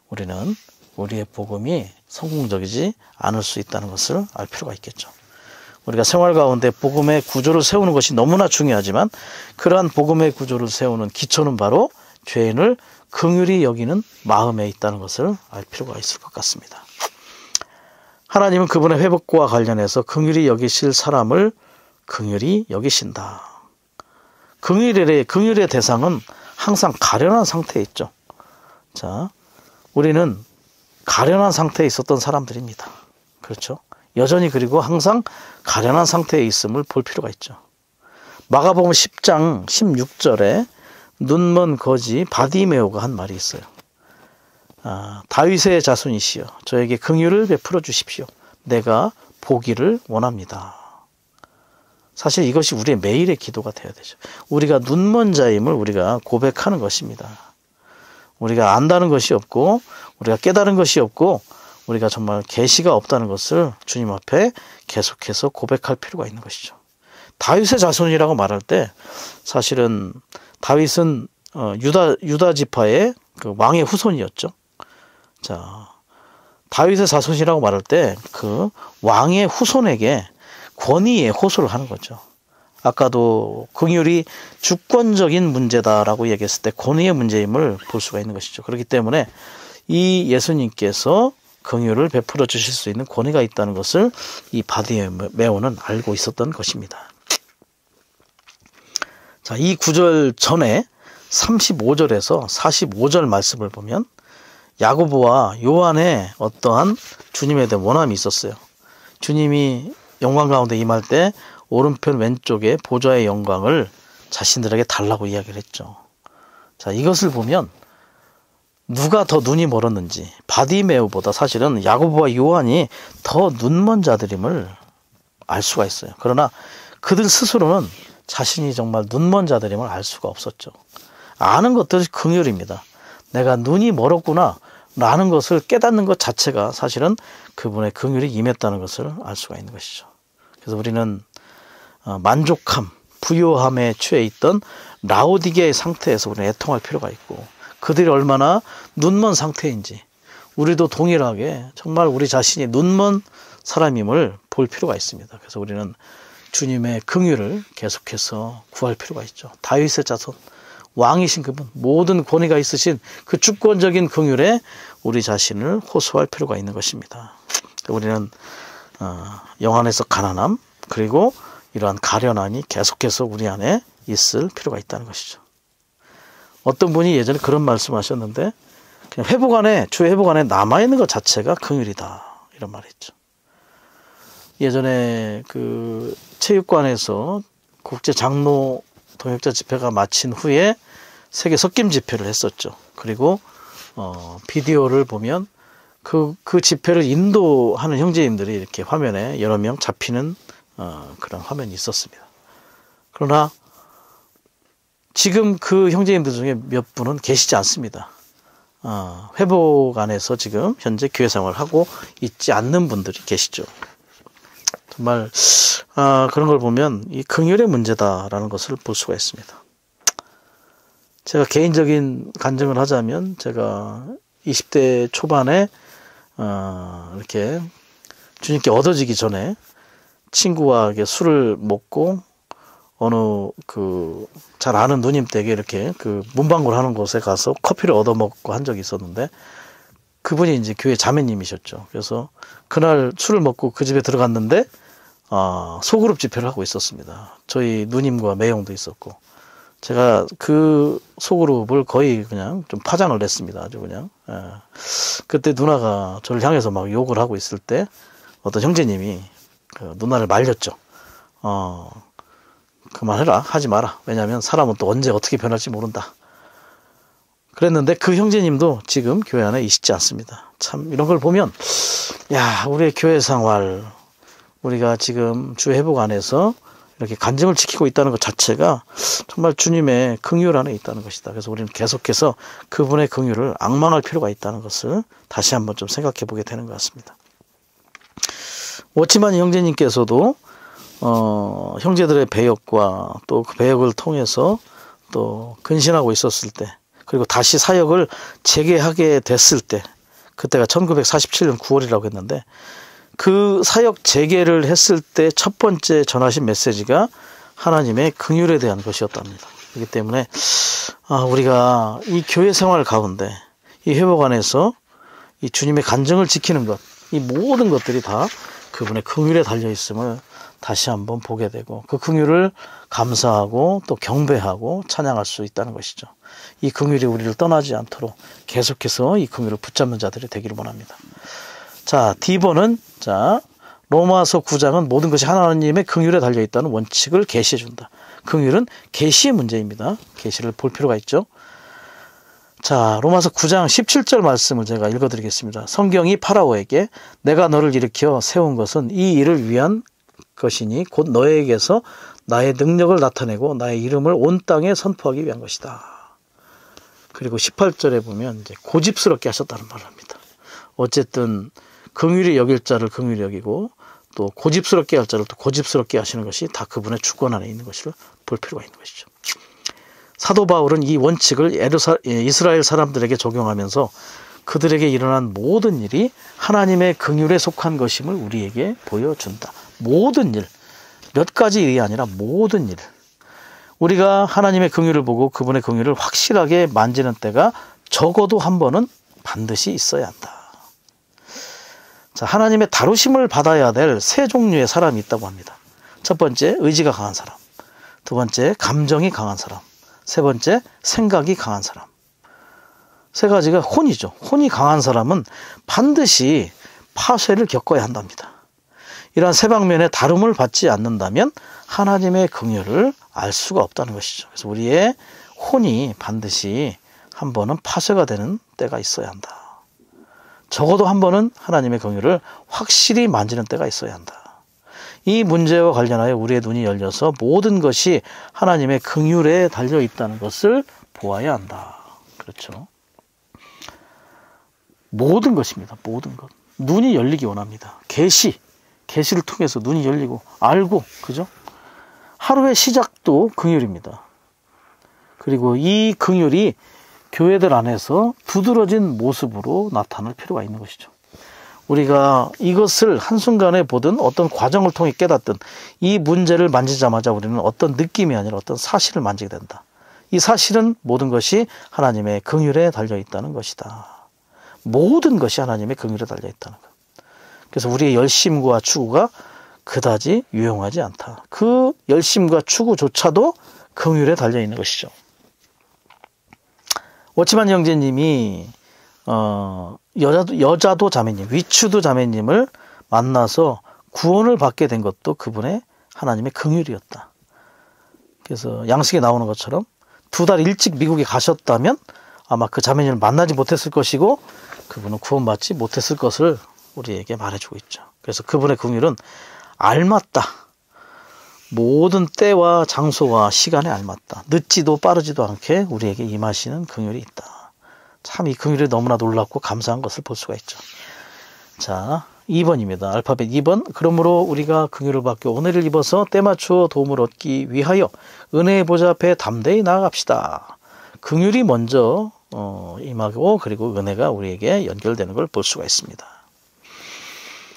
우리는 우리의 복음이 성공적이지 않을 수 있다는 것을 알 필요가 있겠죠. 우리가 생활 가운데 복음의 구조를 세우는 것이 너무나 중요하지만 그러한 복음의 구조를 세우는 기초는 바로 죄인을 긍휼히 여기는 마음에 있다는 것을 알 필요가 있을 것 같습니다. 하나님은 그분의 회복과 관련해서 긍휼히 여기실 사람을 긍휼히 여기신다. 긍휼의 대상은 항상 가련한 상태에 있죠. 자, 우리는 가련한 상태에 있었던 사람들입니다. 그렇죠? 여전히 그리고 항상 가련한 상태에 있음을 볼 필요가 있죠. 마가복음 10장 16절에 눈먼 거지 바디메오가 한 말이 있어요. 다윗의 자손이시여 저에게 긍휼을 베풀어 주십시오. 내가 보기를 원합니다. 사실 이것이 우리의 매일의 기도가 되어야 되죠. 우리가 눈먼 자임을 우리가 고백하는 것입니다. 우리가 안다는 것이 없고 우리가 깨달은 것이 없고 우리가 정말 계시가 없다는 것을 주님 앞에 계속해서 고백할 필요가 있는 것이죠. 다윗의 자손이라고 말할 때 사실은 다윗은 유다 지파의 그 왕의 후손이었죠. 자, 다윗의 자손이라고 말할 때 그 왕의 후손에게 권위에 호소를 하는 거죠. 아까도 긍휼이 주권적인 문제다라고 얘기했을 때 권위의 문제임을 볼 수가 있는 것이죠. 그렇기 때문에 이 예수님께서 긍휼을 베풀어 주실 수 있는 권위가 있다는 것을 이 바디메오는 알고 있었던 것입니다. 자, 이 구절 전에 35절에서 45절 말씀을 보면 야고보와 요한의 어떠한 주님에 대한 원함이 있었어요. 주님이 영광 가운데 임할 때 오른편 왼쪽에 보좌의 영광을 자신들에게 달라고 이야기를 했죠. 자, 이것을 보면 누가 더 눈이 멀었는지 바디메오보다 사실은 야고보와 요한이 더 눈먼 자들임을 알 수가 있어요. 그러나 그들 스스로는 자신이 정말 눈먼 자들임을 알 수가 없었죠. 아는 것들이 긍휼입니다. 내가 눈이 멀었구나 라는 것을 깨닫는 것 자체가 사실은 그분의 긍휼이 임했다는 것을 알 수가 있는 것이죠. 그래서 우리는 만족함, 부요함에 취해 있던 라오디게의 상태에서 우리는 애통할 필요가 있고 그들이 얼마나 눈먼 상태인지 우리도 동일하게 정말 우리 자신이 눈먼 사람임을 볼 필요가 있습니다. 그래서 우리는 주님의 긍휼을 계속해서 구할 필요가 있죠. 다윗의 자손, 왕이신 그분, 모든 권위가 있으신 그 주권적인 긍휼에 우리 자신을 호소할 필요가 있는 것입니다. 우리는 영안에서 가난함, 그리고 이러한 가련함이 계속해서 우리 안에 있을 필요가 있다는 것이죠. 어떤 분이 예전에 그런 말씀하셨는데, 그냥 회복 안에, 주의 회복 안에 남아있는 것 자체가 긍휼이다, 이런 말을 했죠. 예전에 그 체육관에서 국제 장로 동역자 집회가 마친 후에 세계 석김 집회를 했었죠. 그리고 비디오를 보면 그 집회를 인도하는 형제님들이 이렇게 화면에 여러 명 잡히는 그런 화면이 있었습니다. 그러나 지금 그 형제님들 중에 몇 분은 계시지 않습니다. 회복 안에서 지금 현재 교회 생활을 하고 있지 않는 분들이 계시죠. 정말 그런 걸 보면 이 긍휼의 문제다라는 것을 볼 수가 있습니다. 제가 개인적인 간증을 하자면, 제가 20대 초반에 이렇게 주님께 얻어지기 전에 친구와 술을 먹고 어느 잘 아는 누님 댁에 이렇게 문방구를 하는 곳에 가서 커피를 얻어 먹고 한 적이 있었는데, 그분이 이제 교회 자매님이셨죠. 그래서 그날 술을 먹고 그 집에 들어갔는데 소그룹 집회를 하고 있었습니다. 저희 누님과 매형도 있었고, 제가 그 소그룹을 거의 그냥 좀 파장을 냈습니다. 아주 그냥. 그때 누나가 저를 향해서 막 욕을 하고 있을 때 어떤 형제님이 누나를 말렸죠. 그만해라, 하지 마라. 왜냐하면 사람은 또 언제 어떻게 변할지 모른다. 그랬는데 그 형제님도 지금 교회 안에 있지 않습니다. 참 이런 걸 보면, 야, 우리의 교회 생활, 우리가 지금 주 회복 안에서 이렇게 간증을 지키고 있다는 것 자체가 정말 주님의 긍휼 안에 있다는 것이다. 그래서 우리는 계속해서 그분의 긍휼을 앙망할 필요가 있다는 것을 다시 한번 좀 생각해 보게 되는 것 같습니다. 워치만 형제님께서도 형제들의 배역과 또 그 배역을 통해서 또 근신하고 있었을 때, 그리고 다시 사역을 재개하게 됐을 때, 그때가 1947년 9월이라고 했는데, 그 사역 재개를 했을 때 첫 번째 전하신 메시지가 하나님의 긍휼에 대한 것이었답니다. 그렇기 때문에 우리가 이 교회 생활 가운데, 이 회복 안에서 이 주님의 간증을 지키는 것, 이 모든 것들이 다 그분의 긍휼에 달려 있음을 다시 한번 보게 되고, 그 긍휼을 감사하고 또 경배하고 찬양할 수 있다는 것이죠. 이 긍휼이 우리를 떠나지 않도록 계속해서 이 긍휼을 붙잡는 자들이 되기를 원합니다. 자, D번은, 로마서 9장은 모든 것이 하나님의 긍휼에 달려 있다는 원칙을 계시해 준다. 긍휼은 계시의 문제입니다. 계시를 볼 필요가 있죠. 자, 로마서 9장 17절 말씀을 제가 읽어드리겠습니다. 성경이 파라오에게 내가 너를 일으켜 세운 것은 이 일을 위한 것이니 곧 너에게서 나의 능력을 나타내고 나의 이름을 온 땅에 선포하기 위한 것이다. 그리고 18절에 보면 이제 고집스럽게 하셨다는 말을 합니다. 어쨌든 긍휼히 여길 자를 긍휼히 여기고 또 고집스럽게 할 자를 또 고집스럽게 하시는 것이 다 그분의 주권 안에 있는 것을 볼 필요가 있는 것이죠. 사도 바울은 이 원칙을 이스라엘 사람들에게 적용하면서 그들에게 일어난 모든 일이 하나님의 긍휼에 속한 것임을 우리에게 보여준다. 모든 일, 몇 가지 일이 아니라 모든 일. 우리가 하나님의 긍휼을 보고 그분의 긍휼을 확실하게 만지는 때가 적어도 한 번은 반드시 있어야 한다. 자, 하나님의 다루심을 받아야 될 세 종류의 사람이 있다고 합니다. 첫 번째, 의지가 강한 사람. 두 번째, 감정이 강한 사람. 세 번째, 생각이 강한 사람. 세 가지가 혼이죠. 혼이 강한 사람은 반드시 파쇄를 겪어야 한답니다. 이러한 세 방면의 다rum을 받지 않는다면 하나님의 긍휼을 알 수가 없다는 것이죠. 그래서 우리의 혼이 반드시 한 번은 파쇄가 되는 때가 있어야 한다. 적어도 한 번은 하나님의 긍휼을 확실히 만지는 때가 있어야 한다. 이 문제와 관련하여 우리의 눈이 열려서 모든 것이 하나님의 긍휼에 달려 있다는 것을 보아야 한다. 그렇죠. 모든 것입니다. 모든 것. 눈이 열리기 원합니다. 계시를 통해서 눈이 열리고 알고, 그죠? 하루의 시작도 긍휼입니다. 그리고 이 긍휼이 교회들 안에서 두드러진 모습으로 나타날 필요가 있는 것이죠. 우리가 이것을 한순간에 보든 어떤 과정을 통해 깨닫든 이 문제를 만지자마자 우리는 어떤 느낌이 아니라 어떤 사실을 만지게 된다. 이 사실은 모든 것이 하나님의 긍휼에 달려있다는 것이다. 모든 것이 하나님의 긍휼에 달려있다는 것. 그래서 우리의 열심과 추구가 그다지 유용하지 않다. 그 열심과 추구조차도 긍휼에 달려있는 것이죠. 워치만 형제님이 여자도 자매님, 위추도 자매님을 만나서 구원을 받게 된 것도 그분의 하나님의 긍휼이었다. 그래서 양식에 나오는 것처럼 2달 일찍 미국에 가셨다면 아마 그 자매님을 만나지 못했을 것이고 그분은 구원받지 못했을 것을 우리에게 말해주고 있죠. 그래서 그분의 긍휼은 알맞다. 모든 때와 장소와 시간에 알맞다. 늦지도 빠르지도 않게 우리에게 임하시는 긍휼이 있다. 참 이 긍휼이 너무나 놀랍고 감사한 것을 볼 수가 있죠. 자, 2번입니다. 알파벳 2번. 그러므로 우리가 긍휼을 받고 은혜를 입어서 때맞추어 도움을 얻기 위하여 은혜의 보좌 앞에 담대히 나아갑시다. 긍휼이 먼저 임하고 그리고 은혜가 우리에게 연결되는 걸 볼 수가 있습니다.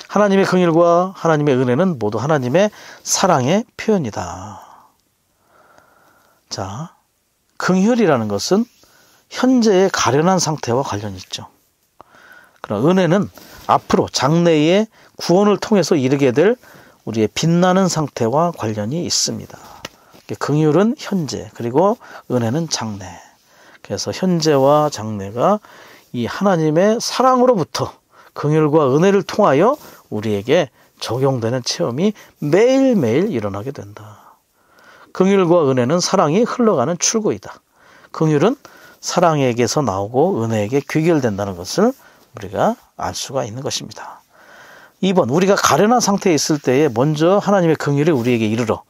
하나님의 긍휼과 하나님의 은혜는 모두 하나님의 사랑의 표현이다. 자, 긍휼이라는 것은 현재의 가련한 상태와 관련이 있죠. 그러나 은혜는 앞으로 장래의 구원을 통해서 이르게 될 우리의 빛나는 상태와 관련이 있습니다. 긍휼은 현재, 그리고 은혜는 장래. 그래서 현재와 장래가 이 하나님의 사랑으로부터 긍휼과 은혜를 통하여 우리에게 적용되는 체험이 매일매일 일어나게 된다. 긍휼과 은혜는 사랑이 흘러가는 출구이다. 긍휼은 사랑에게서 나오고 은혜에게 귀결된다는 것을 우리가 알 수가 있는 것입니다. 2번, 우리가 가련한 상태에 있을 때에 먼저 하나님의 긍휼이 우리에게 이르러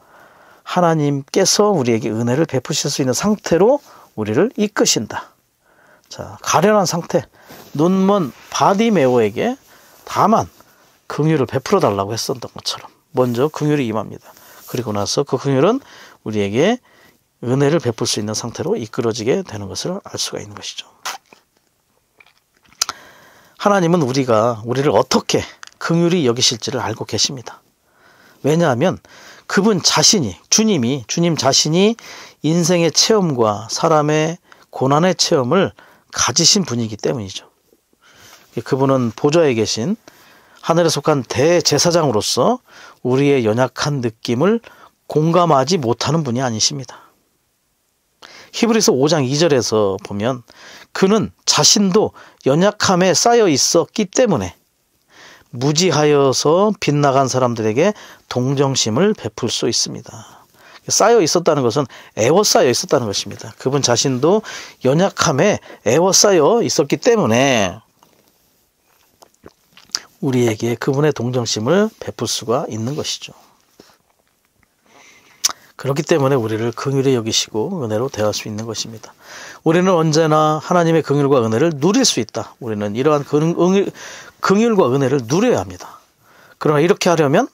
하나님께서 우리에게 은혜를 베푸실 수 있는 상태로 우리를 이끄신다. 자, 가련한 상태, 눈먼 바디메오에게 다만 긍휼을 베풀어 달라고 했었던 것처럼 먼저 긍휼이 임합니다. 그리고 나서 그 긍휼은 우리에게 은혜를 베풀 수 있는 상태로 이끌어지게 되는 것을 알 수가 있는 것이죠. 하나님은 우리를 어떻게 긍휼히 여기실지를 알고 계십니다. 왜냐하면 그분 자신이, 주님 자신이 인생의 체험과 사람의 고난의 체험을 가지신 분이기 때문이죠. 그분은 보좌에 계신 하늘에 속한 대제사장으로서 우리의 연약한 느낌을 공감하지 못하는 분이 아니십니다. 히브리서 5장 2절에서 보면 그는 자신도 연약함에 쌓여 있었기 때문에 무지하여서 빗나간 사람들에게 동정심을 베풀 수 있습니다. 쌓여 있었다는 것은 애워싸여 있었다는 것입니다. 그분 자신도 연약함에 애워싸여 있었기 때문에 우리에게 그분의 동정심을 베풀 수가 있는 것이죠. 그렇기 때문에 우리를 긍휼히 여기시고 은혜로 대할 수 있는 것입니다. 우리는 언제나 하나님의 긍휼과 은혜를 누릴 수 있다. 우리는 이러한 긍휼과 은혜를 누려야 합니다. 그러나 이렇게 하려면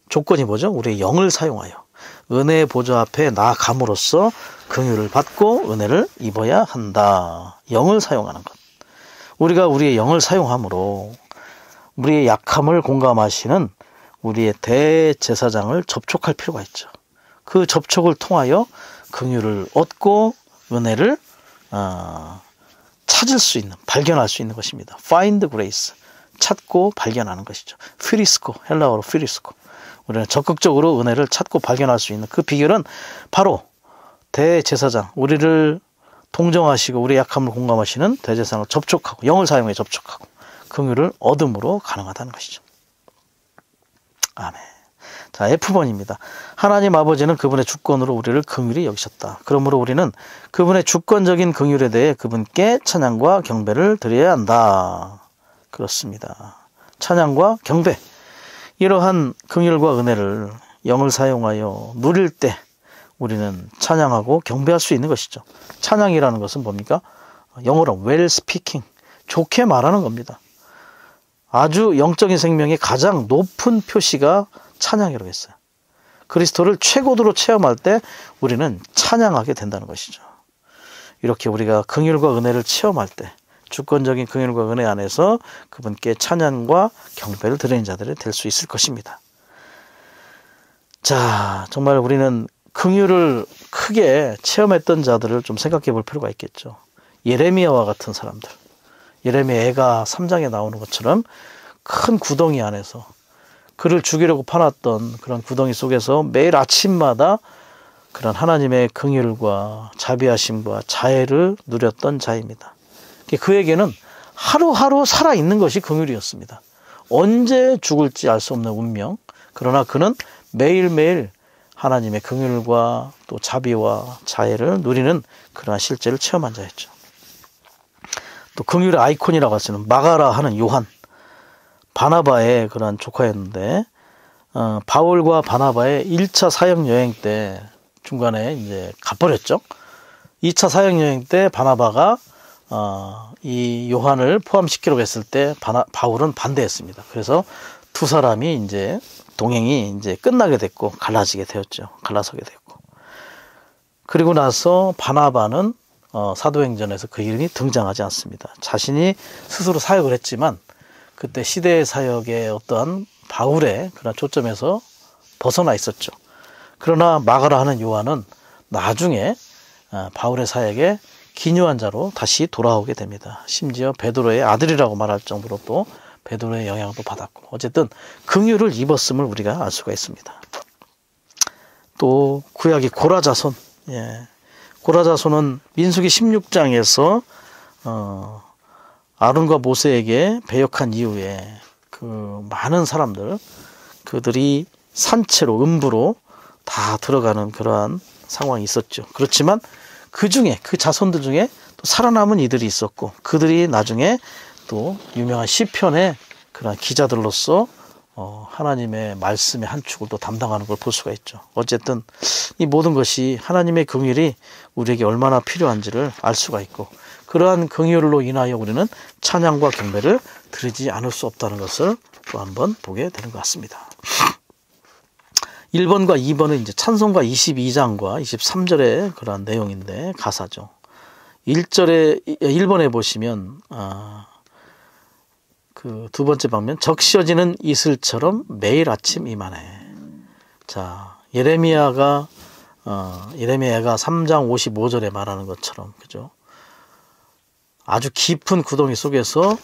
조건이 뭐죠? 우리의 영을 사용하여 은혜의 보좌 앞에 나아감으로써 긍휼을 받고 은혜를 입어야 한다. 영을 사용하는 것. 우리가 우리의 영을 사용함으로 우리의 약함을 공감하시는 우리의 대제사장을 접촉할 필요가 있죠. 그 접촉을 통하여 긍휼을 얻고 은혜를 찾을 수 있는, 발견할 수 있는 것입니다. Find grace, 찾고 발견하는 것이죠. 피리스코, 헬라어로 피리스코. 우리는 적극적으로 은혜를 찾고 발견할 수 있는 그 비결은 바로 대제사장, 우리를 동정하시고 우리의 약함을 공감하시는 대제사장을 접촉하고 영을 사용해 접촉하고 긍휼을 얻음으로 가능하다는 것이죠. 아멘. 자, F번입니다. 하나님 아버지는 그분의 주권으로 우리를 긍휼히 여기셨다. 그러므로 우리는 그분의 주권적인 긍휼에 대해 그분께 찬양과 경배를 드려야 한다. 그렇습니다. 찬양과 경배. 이러한 긍휼과 은혜를 영을 사용하여 누릴 때 우리는 찬양하고 경배할 수 있는 것이죠. 찬양이라는 것은 뭡니까? 영어로 well speaking, 좋게 말하는 겁니다. 아주 영적인 생명의 가장 높은 표시가 찬양이라고 했어요. 그리스도를 최고도로 체험할 때 우리는 찬양하게 된다는 것이죠. 이렇게 우리가 긍휼과 은혜를 체험할 때 주권적인 긍휼과 은혜 안에서 그분께 찬양과 경배를 드리는 자들이 될 수 있을 것입니다. 자, 정말 우리는 긍휼을 크게 체험했던 자들을 좀 생각해 볼 필요가 있겠죠. 예레미야와 같은 사람들. 예레미야 애가 3장에 나오는 것처럼 큰 구덩이 안에서 그를 죽이려고 파놨던 그런 구덩이 속에서 매일 아침마다 그런 하나님의 긍휼과 자비하심과 자애를 누렸던 자입니다. 그에게는 하루하루 살아있는 것이 긍휼이었습니다. 언제 죽을지 알 수 없는 운명. 그러나 그는 매일매일 하나님의 긍휼과 또 자비와 자애를 누리는 그러한 실제를 체험한 자였죠. 또 긍휼의 아이콘이라고 할 수 있는 마가라 하는 요한, 바나바의 그런 조카였는데 바울과 바나바의 1차 사역 여행 때 중간에 이제 가버렸죠. 2차 사역 여행 때 바나바가 이 요한을 포함시키려고 했을 때 바울은 반대했습니다. 그래서 두 사람이 이제 동행이 이제 끝나게 됐고 갈라지게 되었죠. 갈라서게 됐고. 그리고 나서 바나바는 사도행전에서 그 이름이 등장하지 않습니다. 자신이 스스로 사역을 했지만 그때 시대의 사역의 어떠한 바울의 그런 초점에서 벗어나 있었죠. 그러나 마가라 하는 요한은 나중에 바울의 사역에 기묘한 자로 다시 돌아오게 됩니다. 심지어 베드로의 아들이라고 말할 정도로 또 베드로의 영향도 받았고 어쨌든 긍휼을 입었음을 우리가 알 수가 있습니다. 또 구약의 고라자손, 고라자손은 민수기 16장에서 아론과 모세에게 배역한 이후에 그 많은 사람들 그들이 산채로 음부로 다 들어가는 그러한 상황이 있었죠. 그렇지만 그 중에 그 자손들 중에 또 살아남은 이들이 있었고 그들이 나중에 또 유명한 시편의 그런 기자들로서 하나님의 말씀의 한 축을 또 담당하는 걸 볼 수가 있죠. 어쨌든 이 모든 것이 하나님의 긍휼이 우리에게 얼마나 필요한지를 알 수가 있고 그러한 긍휼로 인하여 우리는 찬양과 경배를 드리지 않을 수 없다는 것을 또 한번 보게 되는 것 같습니다. 1번과 2번은 이제 찬송가 22장과 23절의 그러한 내용인데 가사죠. 1번에 보시면 그 두 번째 방면 적셔지는 이슬처럼 매일 아침 임하네. 자, 예레미야가 3장 55절에 말하는 것처럼 그죠? 아주 깊은 구덩이 속에서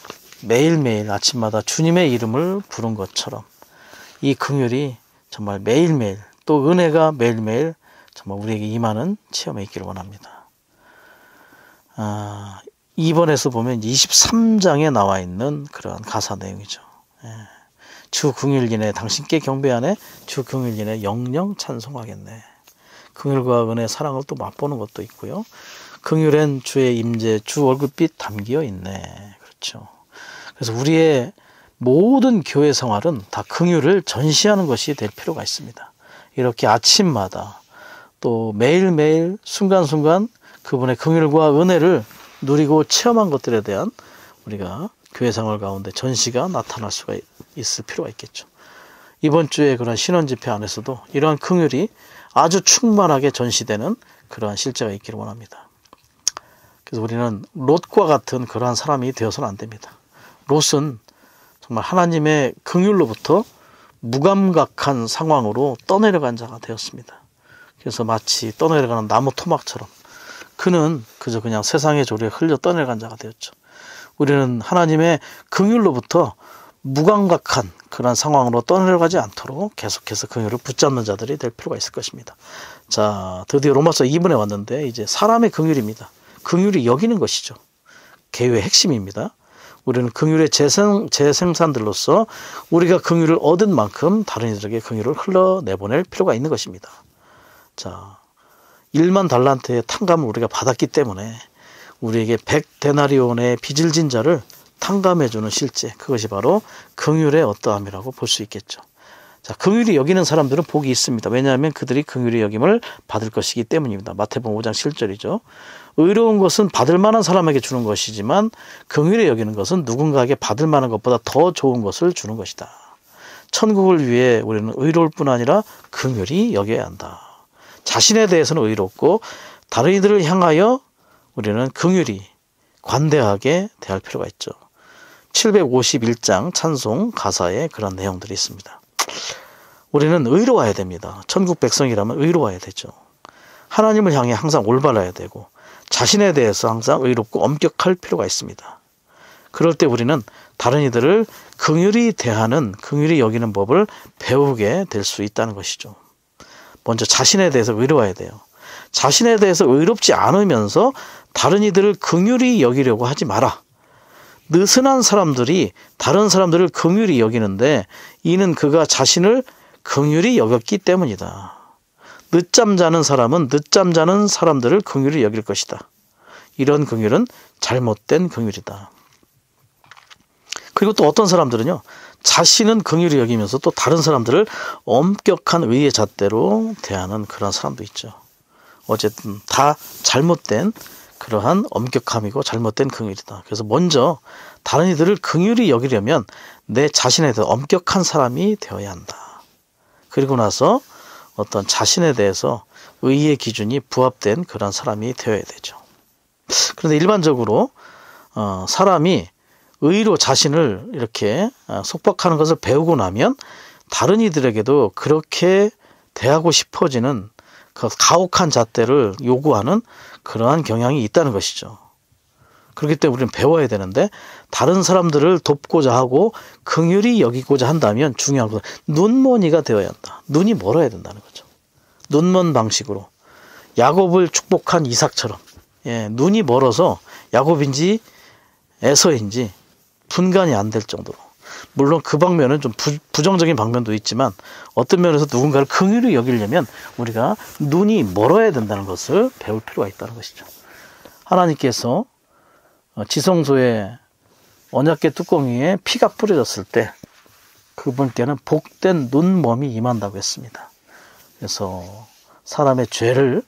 매일매일 아침마다 주님의 이름을 부른 것처럼 이 긍휼이 정말 매일매일 또 은혜가 매일매일 정말 우리에게 임하는 체험에 있기를 원합니다. 2번에서 보면 23장에 나와 있는 그러한 가사 내용이죠. 주 긍휼이네 당신께 경배하네 주 긍휼이네 영영 찬송하겠네. 긍휼과 은혜 사랑을 또 맛보는 것도 있고요. 긍휼엔 주의 임재 주 얼굴빛 담겨 있네. 그렇죠. 그래서 우리의 모든 교회 생활은 다 긍휼을 전시하는 것이 될 필요가 있습니다. 이렇게 아침마다 또 매일매일 순간순간 그분의 긍휼과 은혜를 누리고 체험한 것들에 대한 우리가 교회 생활 가운데 전시가 나타날 수가 있을 필요가 있겠죠. 이번 주에 그런 신원 집회 안에서도 이러한 긍휼이 아주 충만하게 전시되는 그러한 실제가 있기를 원합니다. 그래서 우리는 롯과 같은 그러한 사람이 되어서는 안 됩니다. 롯은 정말 하나님의 긍휼로부터 무감각한 상황으로 떠내려간 자가 되었습니다. 그래서 마치 떠내려가는 나무 토막처럼 그는 그저 그냥 세상의 조리에 흘려 떠내려간 자가 되었죠. 우리는 하나님의 긍휼로부터 무감각한 그런 상황으로 떠내려가지 않도록 계속해서 긍휼을 붙잡는 자들이 될 필요가 있을 것입니다. 자, 드디어 로마서 2분에 왔는데 이제 사람의 긍휼입니다. 긍휼이 여기는 것이죠. 개요의 핵심입니다. 우리는 긍휼의 재생산들로서 우리가 긍휼을 얻은 만큼 다른 이들에게 긍휼을 흘러내보낼 필요가 있는 것입니다. 자, 1만 달란트의 탕감을 우리가 받았기 때문에 우리에게 100데나리온의 빚을 진 자를 탕감해주는 실제, 그것이 바로 긍휼의 어떠함이라고 볼 수 있겠죠. 자, 긍휼히 여기는 사람들은 복이 있습니다. 왜냐하면 그들이 긍휼히 여김을 받을 것이기 때문입니다. 마태복음 5장 7절이죠. 의로운 것은 받을 만한 사람에게 주는 것이지만 긍휼히 여기는 것은 누군가에게 받을 만한 것보다 더 좋은 것을 주는 것이다. 천국을 위해 우리는 의로울 뿐 아니라 긍휼히 여겨야 한다. 자신에 대해서는 의롭고 다른 이들을 향하여 우리는 긍휼히 관대하게 대할 필요가 있죠. 751장 찬송 가사에 그런 내용들이 있습니다. 우리는 의로워야 됩니다. 천국 백성이라면 의로워야 되죠. 하나님을 향해 항상 올바라야 되고 자신에 대해서 항상 의롭고 엄격할 필요가 있습니다. 그럴 때 우리는 다른 이들을 긍휼히 대하는, 긍휼히 여기는 법을 배우게 될 수 있다는 것이죠. 먼저 자신에 대해서 의로워야 돼요. 자신에 대해서 의롭지 않으면서 다른 이들을 긍휼히 여기려고 하지 마라. 느슨한 사람들이 다른 사람들을 긍휼히 여기는데 이는 그가 자신을 긍휼히 여겼기 때문이다. 늦잠 자는 사람은 늦잠 자는 사람들을 긍휼히 여길 것이다. 이런 긍휼은 잘못된 긍휼이다. 그리고 또 어떤 사람들은요, 자신은 긍휼히 여기면서 또 다른 사람들을 엄격한 의의 잣대로 대하는 그런 사람도 있죠. 어쨌든 다 잘못된 그러한 엄격함이고 잘못된 긍휼이다. 그래서 먼저 다른 이들을 긍휼히 여기려면 내 자신에 대해서 엄격한 사람이 되어야 한다. 그리고 나서 어떤 자신에 대해서 의의 기준이 부합된 그런 사람이 되어야 되죠. 그런데 일반적으로 사람이 의로 자신을 이렇게 속박하는 것을 배우고 나면 다른 이들에게도 그렇게 대하고 싶어지는 그 가혹한 잣대를 요구하는 그러한 경향이 있다는 것이죠. 그렇기 때문에 우리는 배워야 되는데 다른 사람들을 돕고자 하고 긍휼히 여기고자 한다면 중요한 것은 눈먼이가 되어야 한다. 눈이 멀어야 된다는 거죠. 눈먼 방식으로 야곱을 축복한 이삭처럼 눈이 멀어서 야곱인지 에서인지 분간이 안 될 정도로, 물론 그 방면은 좀 부정적인 방면도 있지만 어떤 면에서 누군가를 긍휼히 여기려면 우리가 눈이 멀어야 된다는 것을 배울 필요가 있다는 것이죠. 하나님께서 지성소의 언약궤 뚜껑 위에 피가 뿌려졌을 때 그분께는 복된 눈멈이 임한다고 했습니다. 그래서 사람의 죄를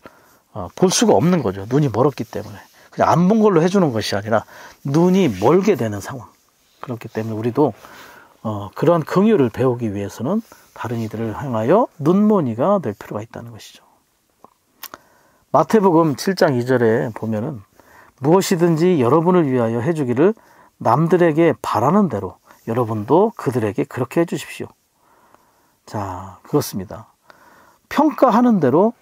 볼 수가 없는 거죠. 눈이 멀었기 때문에. 그냥 안 본 걸로 해주는 것이 아니라 눈이 멀게 되는 상황. 그렇기 때문에 우리도 그러한 긍휼을 배우기 위해서는 다른 이들을 향하여 눈먼이가 될 필요가 있다는 것이죠. 마태복음 7장 2절에 보면은 무엇이든지 여러분을 위하여 해주기를 남들에게 바라는 대로 여러분도 그들에게 그렇게 해주십시오. 자, 그렇습니다. 평가하는 대로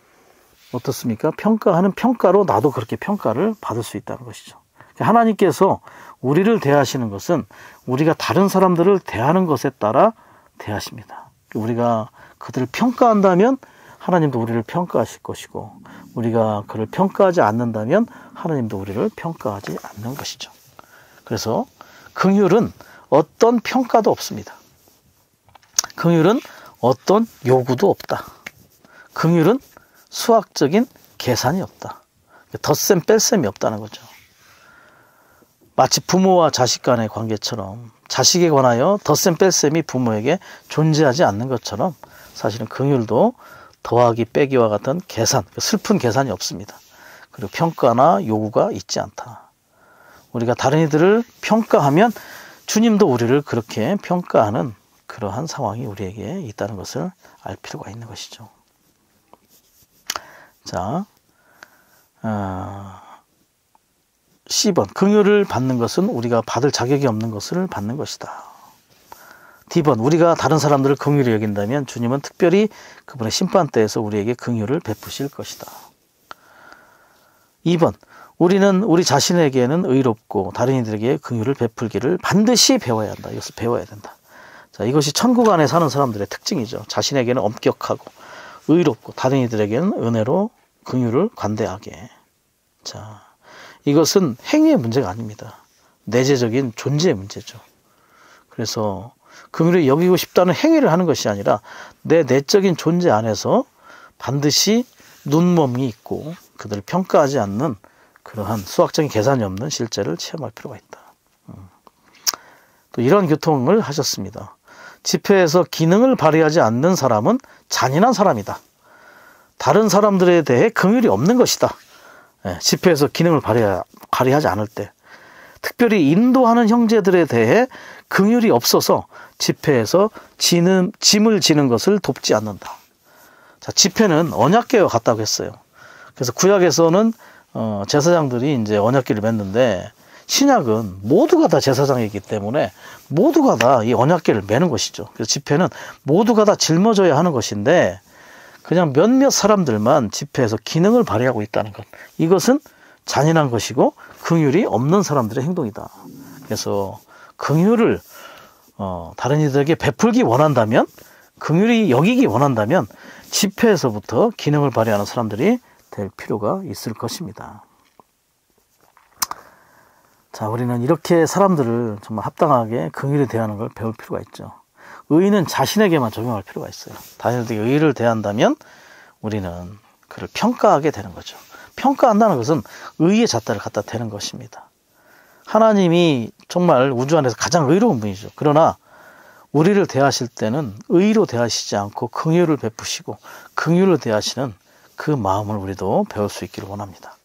어떻습니까? 평가하는 평가로 나도 그렇게 평가를 받을 수 있다는 것이죠. 하나님께서 우리를 대하시는 것은 우리가 다른 사람들을 대하는 것에 따라 대하십니다. 우리가 그들을 평가한다면 하나님도 우리를 평가하실 것이고, 우리가 그를 평가하지 않는다면 하나님도 우리를 평가하지 않는 것이죠. 그래서 긍휼은 어떤 평가도 없습니다. 긍휼은 어떤 요구도 없다. 긍휼은 수학적인 계산이 없다. 덧셈 뺄셈이 없다는 거죠. 마치 부모와 자식 간의 관계처럼 자식에 관하여 덧셈 뺄셈이 부모에게 존재하지 않는 것처럼 사실은 긍휼도 더하기 빼기와 같은 계산, 슬픈 계산이 없습니다. 그리고 평가나 요구가 있지 않다. 우리가 다른 이들을 평가하면 주님도 우리를 그렇게 평가하는 그러한 상황이 우리에게 있다는 것을 알 필요가 있는 것이죠. 자, C번, 긍휼을 받는 것은 우리가 받을 자격이 없는 것을 받는 것이다. D번, 우리가 다른 사람들을 긍휼히 여긴다면 주님은 특별히 그분의 심판대에서 우리에게 긍휼을 베푸실 것이다. 2번, 우리는 우리 자신에게는 의롭고 다른 이들에게 긍휼을 베풀기를 반드시 배워야 한다. 이것을 배워야 된다. 자, 이것이 천국 안에 사는 사람들의 특징이죠. 자신에게는 엄격하고 의롭고 다른 이들에게는 은혜로 긍휼을 관대하게. 자, 이것은 행위의 문제가 아닙니다. 내재적인 존재의 문제죠. 그래서 긍휼히 여기고 싶다는 행위를 하는 것이 아니라 내 내적인 존재 안에서 반드시 눈먼이 있고 그들을 평가하지 않는 그러한 수학적인 계산이 없는 실제를 체험할 필요가 있다. 또 이런 교통을 하셨습니다. 집회에서 기능을 발휘하지 않는 사람은 잔인한 사람이다. 다른 사람들에 대해 긍휼이 없는 것이다. 집회에서 기능을 발휘하지 않을 때, 특별히 인도하는 형제들에 대해 긍휼이 없어서 집회에서 짐을 지는 것을 돕지 않는다. 자, 집회는 언약궤와 같다고 했어요. 그래서 구약에서는 제사장들이 이제 언약궤를 맸는데 신약은 모두가 다 제사장이기 때문에 모두가 다 이 언약궤를 매는 것이죠. 그래서 집회는 모두가 다 짊어져야 하는 것인데 그냥 몇몇 사람들만 집회에서 기능을 발휘하고 있다는 것. 이것은 잔인한 것이고 긍휼이 없는 사람들의 행동이다. 그래서 긍휼을 다른 이들에게 베풀기 원한다면, 긍휼히 여기기 원한다면 집회에서부터 기능을 발휘하는 사람들이 될 필요가 있을 것입니다. 자, 우리는 이렇게 사람들을 정말 합당하게 긍휼히 대하는 걸 배울 필요가 있죠. 의의는 자신에게만 적용할 필요가 있어요. 다른에게 의의를 대한다면 우리는 그를 평가하게 되는 거죠. 평가한다는 것은 의의 잣대를 갖다 대는 것입니다. 하나님이 정말 우주 안에서 가장 의로운 분이죠. 그러나 우리를 대하실 때는 의로 대하시지 않고 긍휼을 베푸시고 긍휼을 대하시는 그 마음을 우리도 배울 수 있기를 원합니다.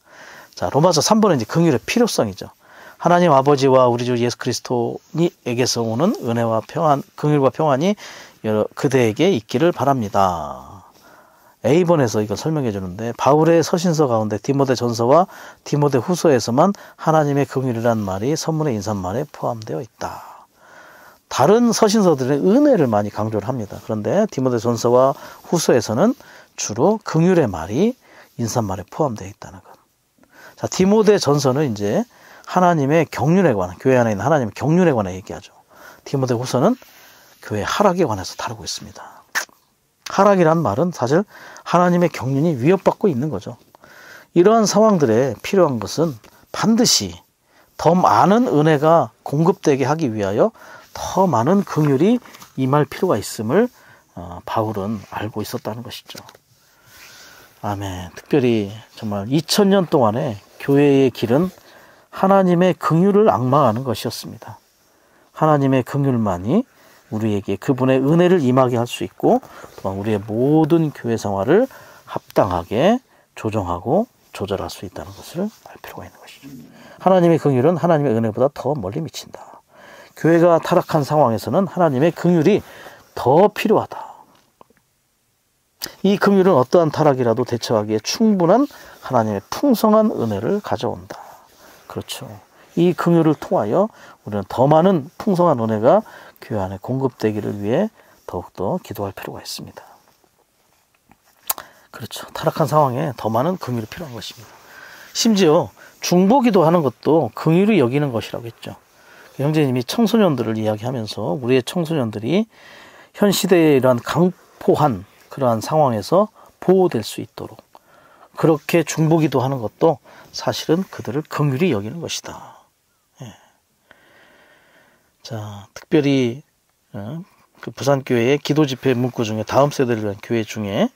자, 로마서 3번은 이제 긍휼의 필요성이죠. 하나님 아버지와 우리 주 예수 그리스도에게서 오는 은혜와 평안, 긍휼과 평안이 그대에게 있기를 바랍니다. A번에서 이거 설명해 주는데, 바울의 서신서 가운데 디모데 전서와 디모데 후서에서만 하나님의 긍휼이라는 말이 선문의 인사말에 포함되어 있다. 다른 서신서들은 은혜를 많이 강조를 합니다. 그런데 디모데 전서와 후서에서는 주로 긍휼의 말이 인사말에 포함되어 있다는 것. 자, 디모데 전서는 이제 하나님의 경륜에 관한, 교회 안에 있는 하나님의 경륜에 관해 얘기하죠. 디모데 후서는 교회 하락에 관해서 다루고 있습니다. 하락이란 말은 사실 하나님의 경륜이 위협받고 있는 거죠. 이러한 상황들에 필요한 것은 반드시 더 많은 은혜가 공급되게 하기 위하여 더 많은 긍휼이 임할 필요가 있음을 바울은 알고 있었다는 것이죠. 아멘. 특별히 정말 2000년 동안의 교회의 길은 하나님의 긍휼을 앙망하는 것이었습니다. 하나님의 긍휼만이 우리에게 그분의 은혜를 임하게 할 수 있고, 또한 우리의 모든 교회 생활을 합당하게 조정하고 조절할 수 있다는 것을 알 필요가 있는 것이죠. 하나님의 긍휼은 하나님의 은혜보다 더 멀리 미친다. 교회가 타락한 상황에서는 하나님의 긍휼이 더 필요하다. 이 긍휼은 어떠한 타락이라도 대처하기에 충분한 하나님의 풍성한 은혜를 가져온다. 그렇죠. 이 긍휼을 통하여 우리는 더 많은 풍성한 은혜가 교회 안에 공급되기를 위해 더욱더 기도할 필요가 있습니다. 그렇죠. 타락한 상황에 더 많은 긍휼이 필요한 것입니다. 심지어 중보기도 하는 것도 긍휼히 여기는 것이라고 했죠. 형제님이 청소년들을 이야기하면서 우리의 청소년들이 현 시대의 이러한 강포한 그러한 상황에서 보호될 수 있도록 그렇게 중보기도 하는 것도 사실은 그들을 긍휼히 여기는 것이다. 예. 자, 특별히 그 부산교회의 기도집회 문구 중에, 다음 세대를 위한 교회 중에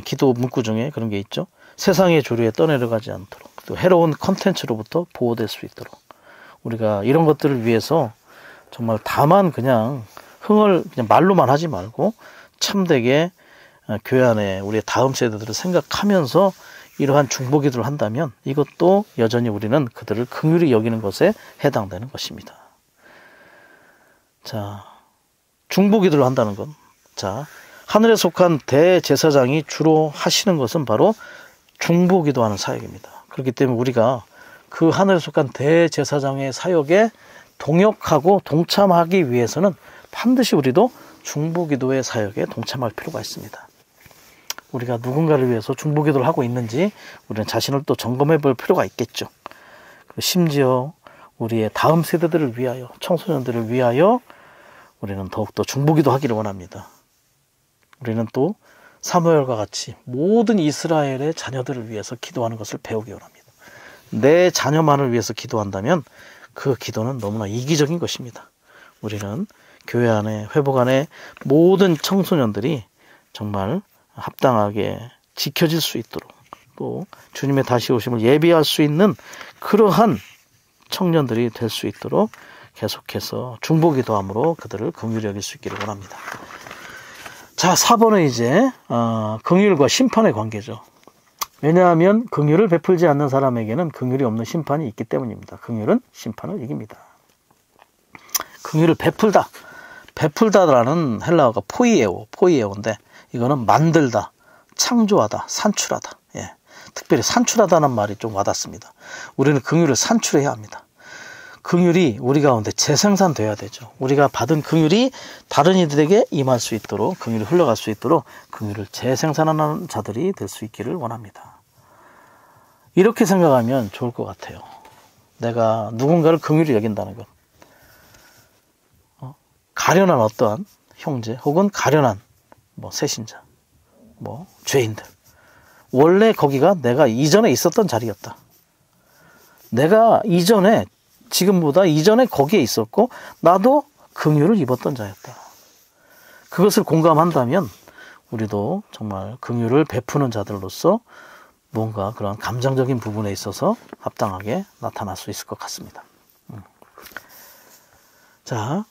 기도 문구 중에 그런 게 있죠. 세상의 조류에 떠내려가지 않도록, 또 해로운 컨텐츠로부터 보호될 수 있도록, 우리가 이런 것들을 위해서 정말 다만 그냥 흥을 그냥 말로만 하지 말고 참되게 교회 안에 우리의 다음 세대들을 생각하면서 이러한 중보기도를 한다면 이것도 여전히 우리는 그들을 긍휼히 여기는 것에 해당되는 것입니다. 자, 중보기도를 한다는 건, 자, 하늘에 속한 대제사장이 주로 하시는 것은 바로 중보기도하는 사역입니다. 그렇기 때문에 우리가 그 하늘에 속한 대제사장의 사역에 동역하고 동참하기 위해서는 반드시 우리도 중보기도의 사역에 동참할 필요가 있습니다. 우리가 누군가를 위해서 중보기도를 하고 있는지 우리는 자신을 또 점검해 볼 필요가 있겠죠. 심지어 우리의 다음 세대들을 위하여, 청소년들을 위하여 우리는 더욱더 중보기도 하기를 원합니다. 우리는 또 사무엘과 같이 모든 이스라엘의 자녀들을 위해서 기도하는 것을 배우기 원합니다. 내 자녀만을 위해서 기도한다면 그 기도는 너무나 이기적인 것입니다. 우리는 교회 안에, 회복 안에 모든 청소년들이 정말 합당하게 지켜질 수 있도록, 또 주님의 다시 오심을 예비할 수 있는 그러한 청년들이 될 수 있도록 계속해서 중보기도함으로 그들을 긍휼히 여길 수 있기를 원합니다. 자, 4번은 이제 긍휼과 심판의 관계죠. 왜냐하면 긍휼을 베풀지 않는 사람에게는 긍휼이 없는 심판이 있기 때문입니다. 긍휼은 심판을 이깁니다. 긍휼을 베풀다라는 헬라어가 포이에오인데 이거는 만들다, 창조하다, 산출하다. 예. 특별히 산출하다는 말이 좀 와닿습니다. 우리는 긍휼을 산출해야 합니다. 긍휼이 우리 가운데 재생산돼야 되죠. 우리가 받은 긍휼이 다른 이들에게 임할 수 있도록, 긍휼이 흘러갈 수 있도록 긍휼을 재생산하는 자들이 될 수 있기를 원합니다. 이렇게 생각하면 좋을 것 같아요. 내가 누군가를 긍휼히 여긴다는 것, 가련한 어떠한 형제 혹은 가련한 새신자, 죄인들, 원래 거기가 내가 이전에 있었던 자리였다. 내가 이전에, 지금보다 이전에 거기에 있었고 나도 긍휼을 입었던 자였다. 그것을 공감한다면 우리도 정말 긍휼을 베푸는 자들로서 뭔가 그런 감정적인 부분에 있어서 합당하게 나타날 수 있을 것 같습니다. 자,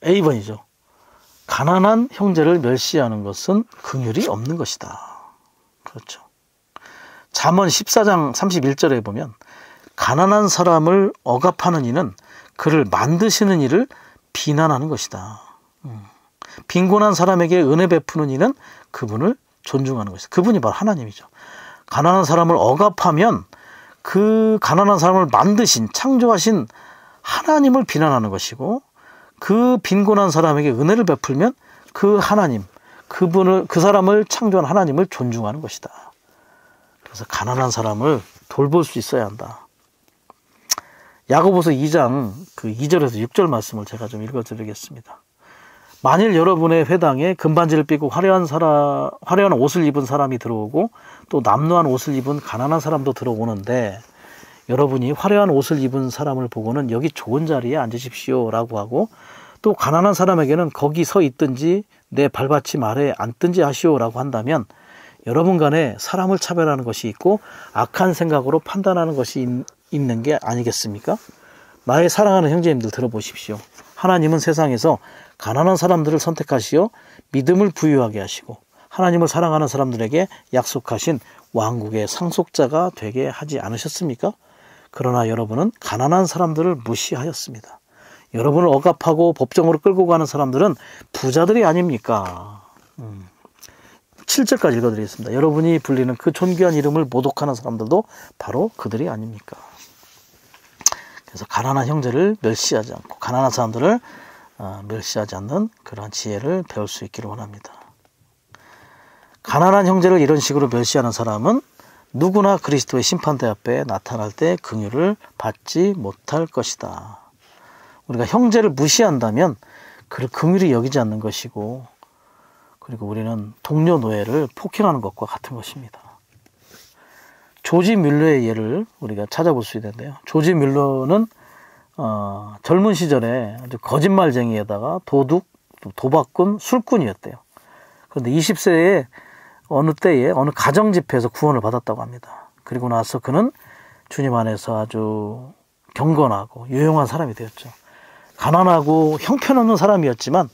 A번이죠. 가난한 형제를 멸시하는 것은 긍휼이 없는 것이다. 그렇죠. 잠언 14장 31절에 보면 가난한 사람을 억압하는 이는 그를 만드시는 이를 비난하는 것이다. 빈곤한 사람에게 은혜 베푸는 이는 그분을 존중하는 것이다. 그분이 바로 하나님이죠. 가난한 사람을 억압하면 그 가난한 사람을 만드신, 창조하신 하나님을 비난하는 것이고, 그 빈곤한 사람에게 은혜를 베풀면 그 하나님, 그 사람을 창조한 하나님을 존중하는 것이다. 그래서 가난한 사람을 돌볼 수 있어야 한다. 야고보서 2장 2절에서 6절 말씀을 제가 좀 읽어드리겠습니다. 만일 여러분의 회당에 금반지를 삐고 화려한 옷을 입은 사람이 들어오고 또 남루한 옷을 입은 가난한 사람도 들어오는데 여러분이 화려한 옷을 입은 사람을 보고는 여기 좋은 자리에 앉으십시오 라고 하고, 또 가난한 사람에게는 거기 서 있든지 내 발받침 아래에 앉든지 하시오 라고 한다면 여러분 간에 사람을 차별하는 것이 있고 악한 생각으로 판단하는 것이 있는 게 아니겠습니까? 나의 사랑하는 형제님들 들어보십시오. 하나님은 세상에서 가난한 사람들을 선택하시어 믿음을 부유하게 하시고 하나님을 사랑하는 사람들에게 약속하신 왕국의 상속자가 되게 하지 않으셨습니까? 그러나 여러분은 가난한 사람들을 무시하였습니다. 여러분을 억압하고 법정으로 끌고 가는 사람들은 부자들이 아닙니까? 7절까지 읽어드리겠습니다. 여러분이 불리는 그 존귀한 이름을 모독하는 사람들도 바로 그들이 아닙니까? 그래서 가난한 형제를 멸시하지 않고 가난한 사람들을 멸시하지 않는 그러한 지혜를 배울 수 있기를 원합니다. 가난한 형제를 이런 식으로 멸시하는 사람은 누구나 그리스도의 심판대 앞에 나타날 때 긍휼을 받지 못할 것이다. 우리가 형제를 무시한다면 그를 긍휼히 여기지 않는 것이고, 그리고 우리는 동료 노예를 폭행하는 것과 같은 것입니다. 조지 뮬러의 예를 우리가 찾아볼 수 있는데요. 조지 뮬러는 젊은 시절에 아주 거짓말쟁이에다가 도둑, 도박꾼, 술꾼이었대요. 그런데 20세에 어느 때에 어느 가정집회에서 구원을 받았다고 합니다. 그리고 나서 그는 주님 안에서 아주 경건하고 유용한 사람이 되었죠. 가난하고 형편없는 사람이었지만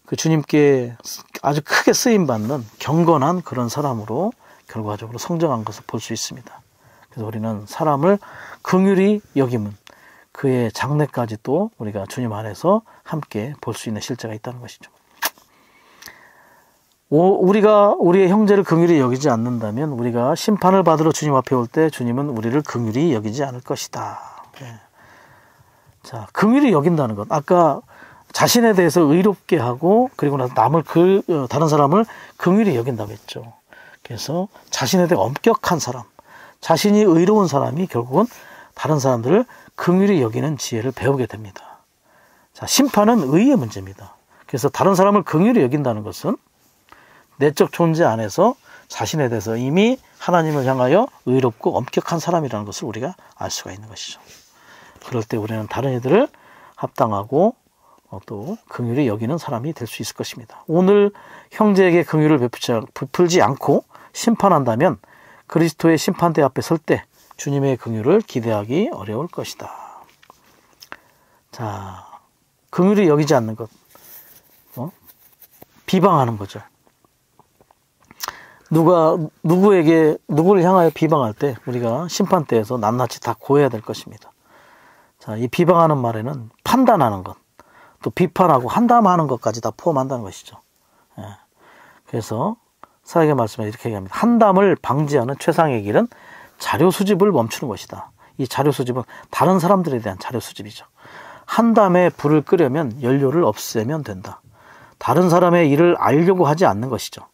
그 주님께 아주 크게 쓰임받는 경건한 그런 사람으로 결과적으로 성장한 것을 볼 수 있습니다. 그래서 우리는 사람을 긍휼히 여김은 그의 장래까지도 우리가 주님 안에서 함께 볼 수 있는 실제가 있다는 것이죠. 우리가 우리의 형제를 긍휼히 여기지 않는다면 우리가 심판을 받으러 주님 앞에 올 때 주님은 우리를 긍휼히 여기지 않을 것이다. 네. 자, 긍휼히 여긴다는 것. 아까 자신에 대해서 의롭게 하고 그리고 나서 다른 사람을 긍휼히 여긴다고 했죠. 그래서 자신에 대해 엄격한 사람, 자신이 의로운 사람이 결국은 다른 사람들을 긍휼히 여기는 지혜를 배우게 됩니다. 자, 심판은 의의 문제입니다. 그래서 다른 사람을 긍휼히 여긴다는 것은 내적 존재 안에서 자신에 대해서 이미 하나님을 향하여 의롭고 엄격한 사람이라는 것을 우리가 알 수가 있는 것이죠. 그럴 때 우리는 다른 이들을 합당하고 또 긍휼히 여기는 사람이 될 수 있을 것입니다. 오늘 형제에게 긍휼을 베풀지 않고 심판한다면 그리스도의 심판대 앞에 설 때 주님의 긍휼을 기대하기 어려울 것이다. 자, 긍휼히 여기지 않는 것, 비방하는 거죠. 누구를 향하여 비방할 때 우리가 심판대에서 낱낱이 다 고해야 될 것입니다. 자, 이 비방하는 말에는 판단하는 것, 또 비판하고 한담하는 것까지 다 포함한다는 것이죠. 예. 그래서 사역의 말씀에 이렇게 얘기합니다. 한담을 방지하는 최상의 길은 자료 수집을 멈추는 것이다. 이 자료 수집은 다른 사람들에 대한 자료 수집이죠. 한 담에 불을 끄려면 연료를 없애면 된다. 다른 사람의 일을 알려고 하지 않는 것이죠.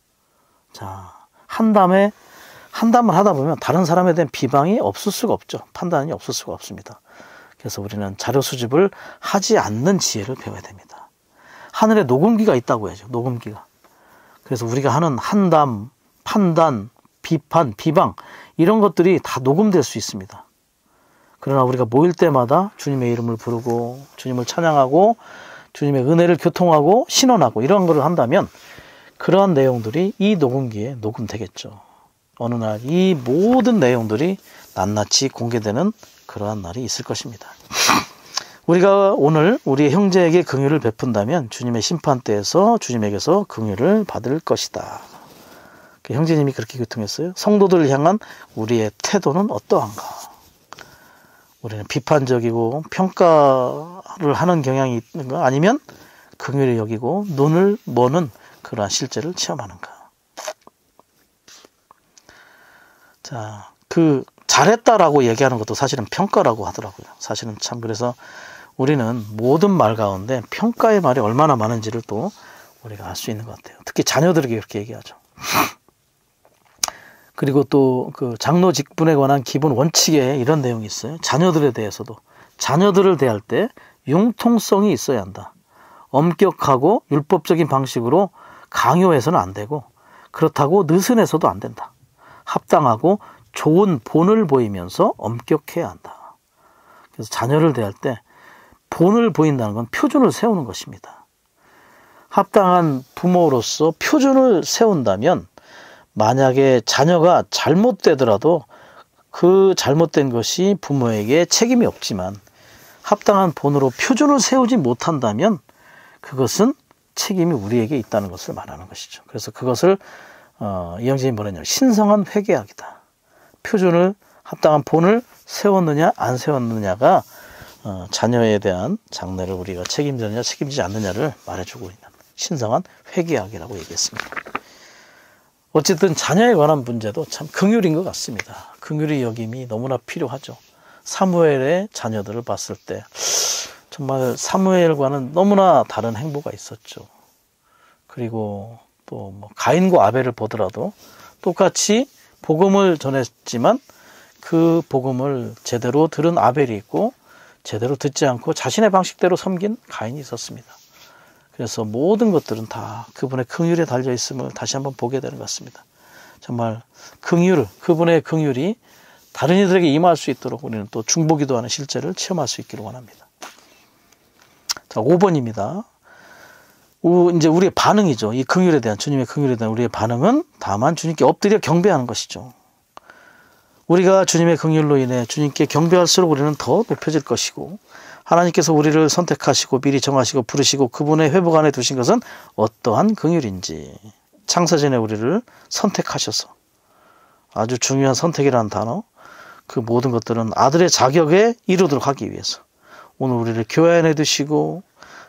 자, 한 담을 하다 보면 다른 사람에 대한 비방이 없을 수가 없죠. 판단이 없을 수가 없습니다. 그래서 우리는 자료 수집을 하지 않는 지혜를 배워야 됩니다. 하늘에 녹음기가 있다고 해야죠. 녹음기가. 그래서 우리가 하는 한담, 판단, 비판, 비방 이런 것들이 다 녹음될 수 있습니다. 그러나 우리가 모일 때마다 주님의 이름을 부르고 주님을 찬양하고 주님의 은혜를 교통하고 신원하고 이런 거를 한다면 그러한 내용들이 이 녹음기에 녹음되겠죠. 어느 날 이 모든 내용들이 낱낱이 공개되는 그러한 날이 있을 것입니다. 우리가 오늘 우리의 형제에게 긍휼을 베푼다면 주님의 심판대에서 주님에게서 긍휼을 받을 것이다. 형제님이 그렇게 교통했어요. 성도들을 향한 우리의 태도는 어떠한가? 우리는 비판적이고 평가를 하는 경향이 있는가? 아니면 긍휼히 여기고 눈을 머는 그러한 실제를 체험하는가? 자, 잘했다라고 얘기하는 것도 사실은 평가라고 하더라고요. 사실은 참 그래서 우리는 모든 말 가운데 평가의 말이 얼마나 많은지를 또 우리가 알 수 있는 것 같아요. 특히 자녀들에게 그렇게 얘기하죠. 그리고 또 그 장로 직분에 관한 기본 원칙에 이런 내용이 있어요. 자녀들에 대해서도 자녀들을 대할 때 융통성이 있어야 한다. 엄격하고 율법적인 방식으로 강요해서는 안 되고 그렇다고 느슨해서도 안 된다. 합당하고 좋은 본을 보이면서 엄격해야 한다. 그래서 자녀를 대할 때 본을 보인다는 건 표준을 세우는 것입니다. 합당한 부모로서 표준을 세운다면 만약에 자녀가 잘못되더라도 그 잘못된 것이 부모에게 책임이 없지만 합당한 본으로 표준을 세우지 못한다면 그것은 책임이 우리에게 있다는 것을 말하는 것이죠. 그래서 그것을 이영진이 뭐랬냐면 신성한 회개학이다. 표준을 합당한 본을 세웠느냐 안 세웠느냐가 자녀에 대한 장래를 우리가 책임지느냐 책임지지 않느냐를 말해주고 있는 신성한 회개학이라고 얘기했습니다. 어쨌든 자녀에 관한 문제도 참 긍휼인 것 같습니다. 긍휼의 여김이 너무나 필요하죠. 사무엘의 자녀들을 봤을 때 정말 사무엘과는 너무나 다른 행보가 있었죠. 그리고 또 뭐 가인과 아벨을 보더라도 똑같이 복음을 전했지만 그 복음을 제대로 들은 아벨이 있고 제대로 듣지 않고 자신의 방식대로 섬긴 가인이 있었습니다. 그래서 모든 것들은 다 그분의 긍휼에 달려 있음을 다시 한번 보게 되는 것 같습니다. 정말 그분의 긍휼이 다른 이들에게 임할 수 있도록 우리는 또 중보기도하는 실제를 체험할 수 있기를 원합니다. 자, 5번입니다. 이제 우리의 반응이죠. 이 긍휼에 대한 주님의 긍휼에 대한 우리의 반응은 다만 주님께 엎드려 경배하는 것이죠. 우리가 주님의 긍휼로 인해 주님께 경배할수록 우리는 더 높여질 것이고 하나님께서 우리를 선택하시고 미리 정하시고 부르시고 그분의 회복 안에 두신 것은 어떠한 긍휼인지 창세전에 우리를 선택하셔서 아주 중요한 선택이라는 단어 그 모든 것들은 아들의 자격에 이르도록 하기 위해서 오늘 우리를 교회 안에 두시고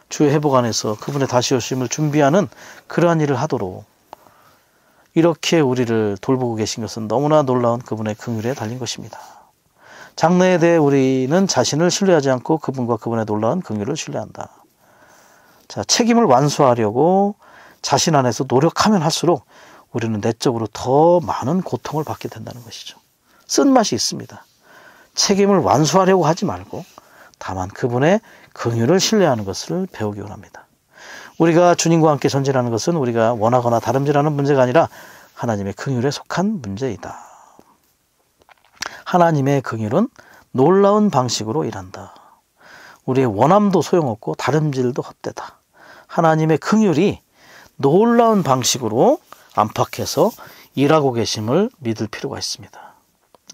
주의 회복 안에서 그분의 다시 오심을 준비하는 그러한 일을 하도록 이렇게 우리를 돌보고 계신 것은 너무나 놀라운 그분의 긍휼에 달린 것입니다. 장래에 대해 우리는 자신을 신뢰하지 않고 그분과 그분의 놀라운 긍휼을 신뢰한다. 자, 책임을 완수하려고 자신 안에서 노력하면 할수록 우리는 내적으로 더 많은 고통을 받게 된다는 것이죠. 쓴맛이 있습니다. 책임을 완수하려고 하지 말고 다만 그분의 긍휼을 신뢰하는 것을 배우기 원합니다. 우리가 주님과 함께 전진하는 것은 우리가 원하거나 다름질하는 문제가 아니라 하나님의 긍휼에 속한 문제이다. 하나님의 긍휼은 놀라운 방식으로 일한다. 우리의 원함도 소용없고 다름질도 헛되다. 하나님의 긍휼이 놀라운 방식으로 안팎에서 일하고 계심을 믿을 필요가 있습니다.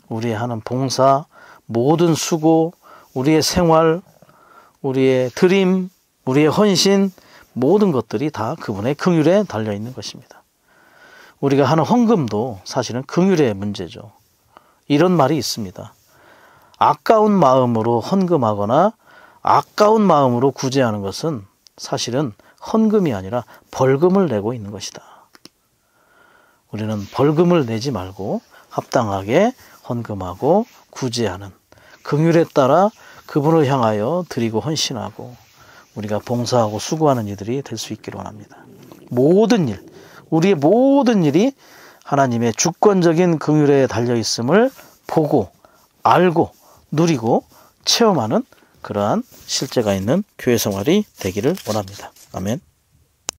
우리의 하는 봉사, 모든 수고, 우리의 생활, 우리의 드림, 우리의 헌신 모든 것들이 다 그분의 긍휼에 달려있는 것입니다. 우리가 하는 헌금도 사실은 긍휼의 문제죠. 이런 말이 있습니다. 아까운 마음으로 헌금하거나 아까운 마음으로 구제하는 것은 사실은 헌금이 아니라 벌금을 내고 있는 것이다. 우리는 벌금을 내지 말고 합당하게 헌금하고 구제하는 긍휼에 따라 그분을 향하여 드리고 헌신하고 우리가 봉사하고 수고하는 이들이 될 수 있기를 원합니다. 모든 일, 우리의 모든 일이 하나님의 주권적인 긍휼에 달려 있음을 보고 알고 누리고 체험하는 그러한 실제가 있는 교회 생활이 되기를 원합니다. 아멘.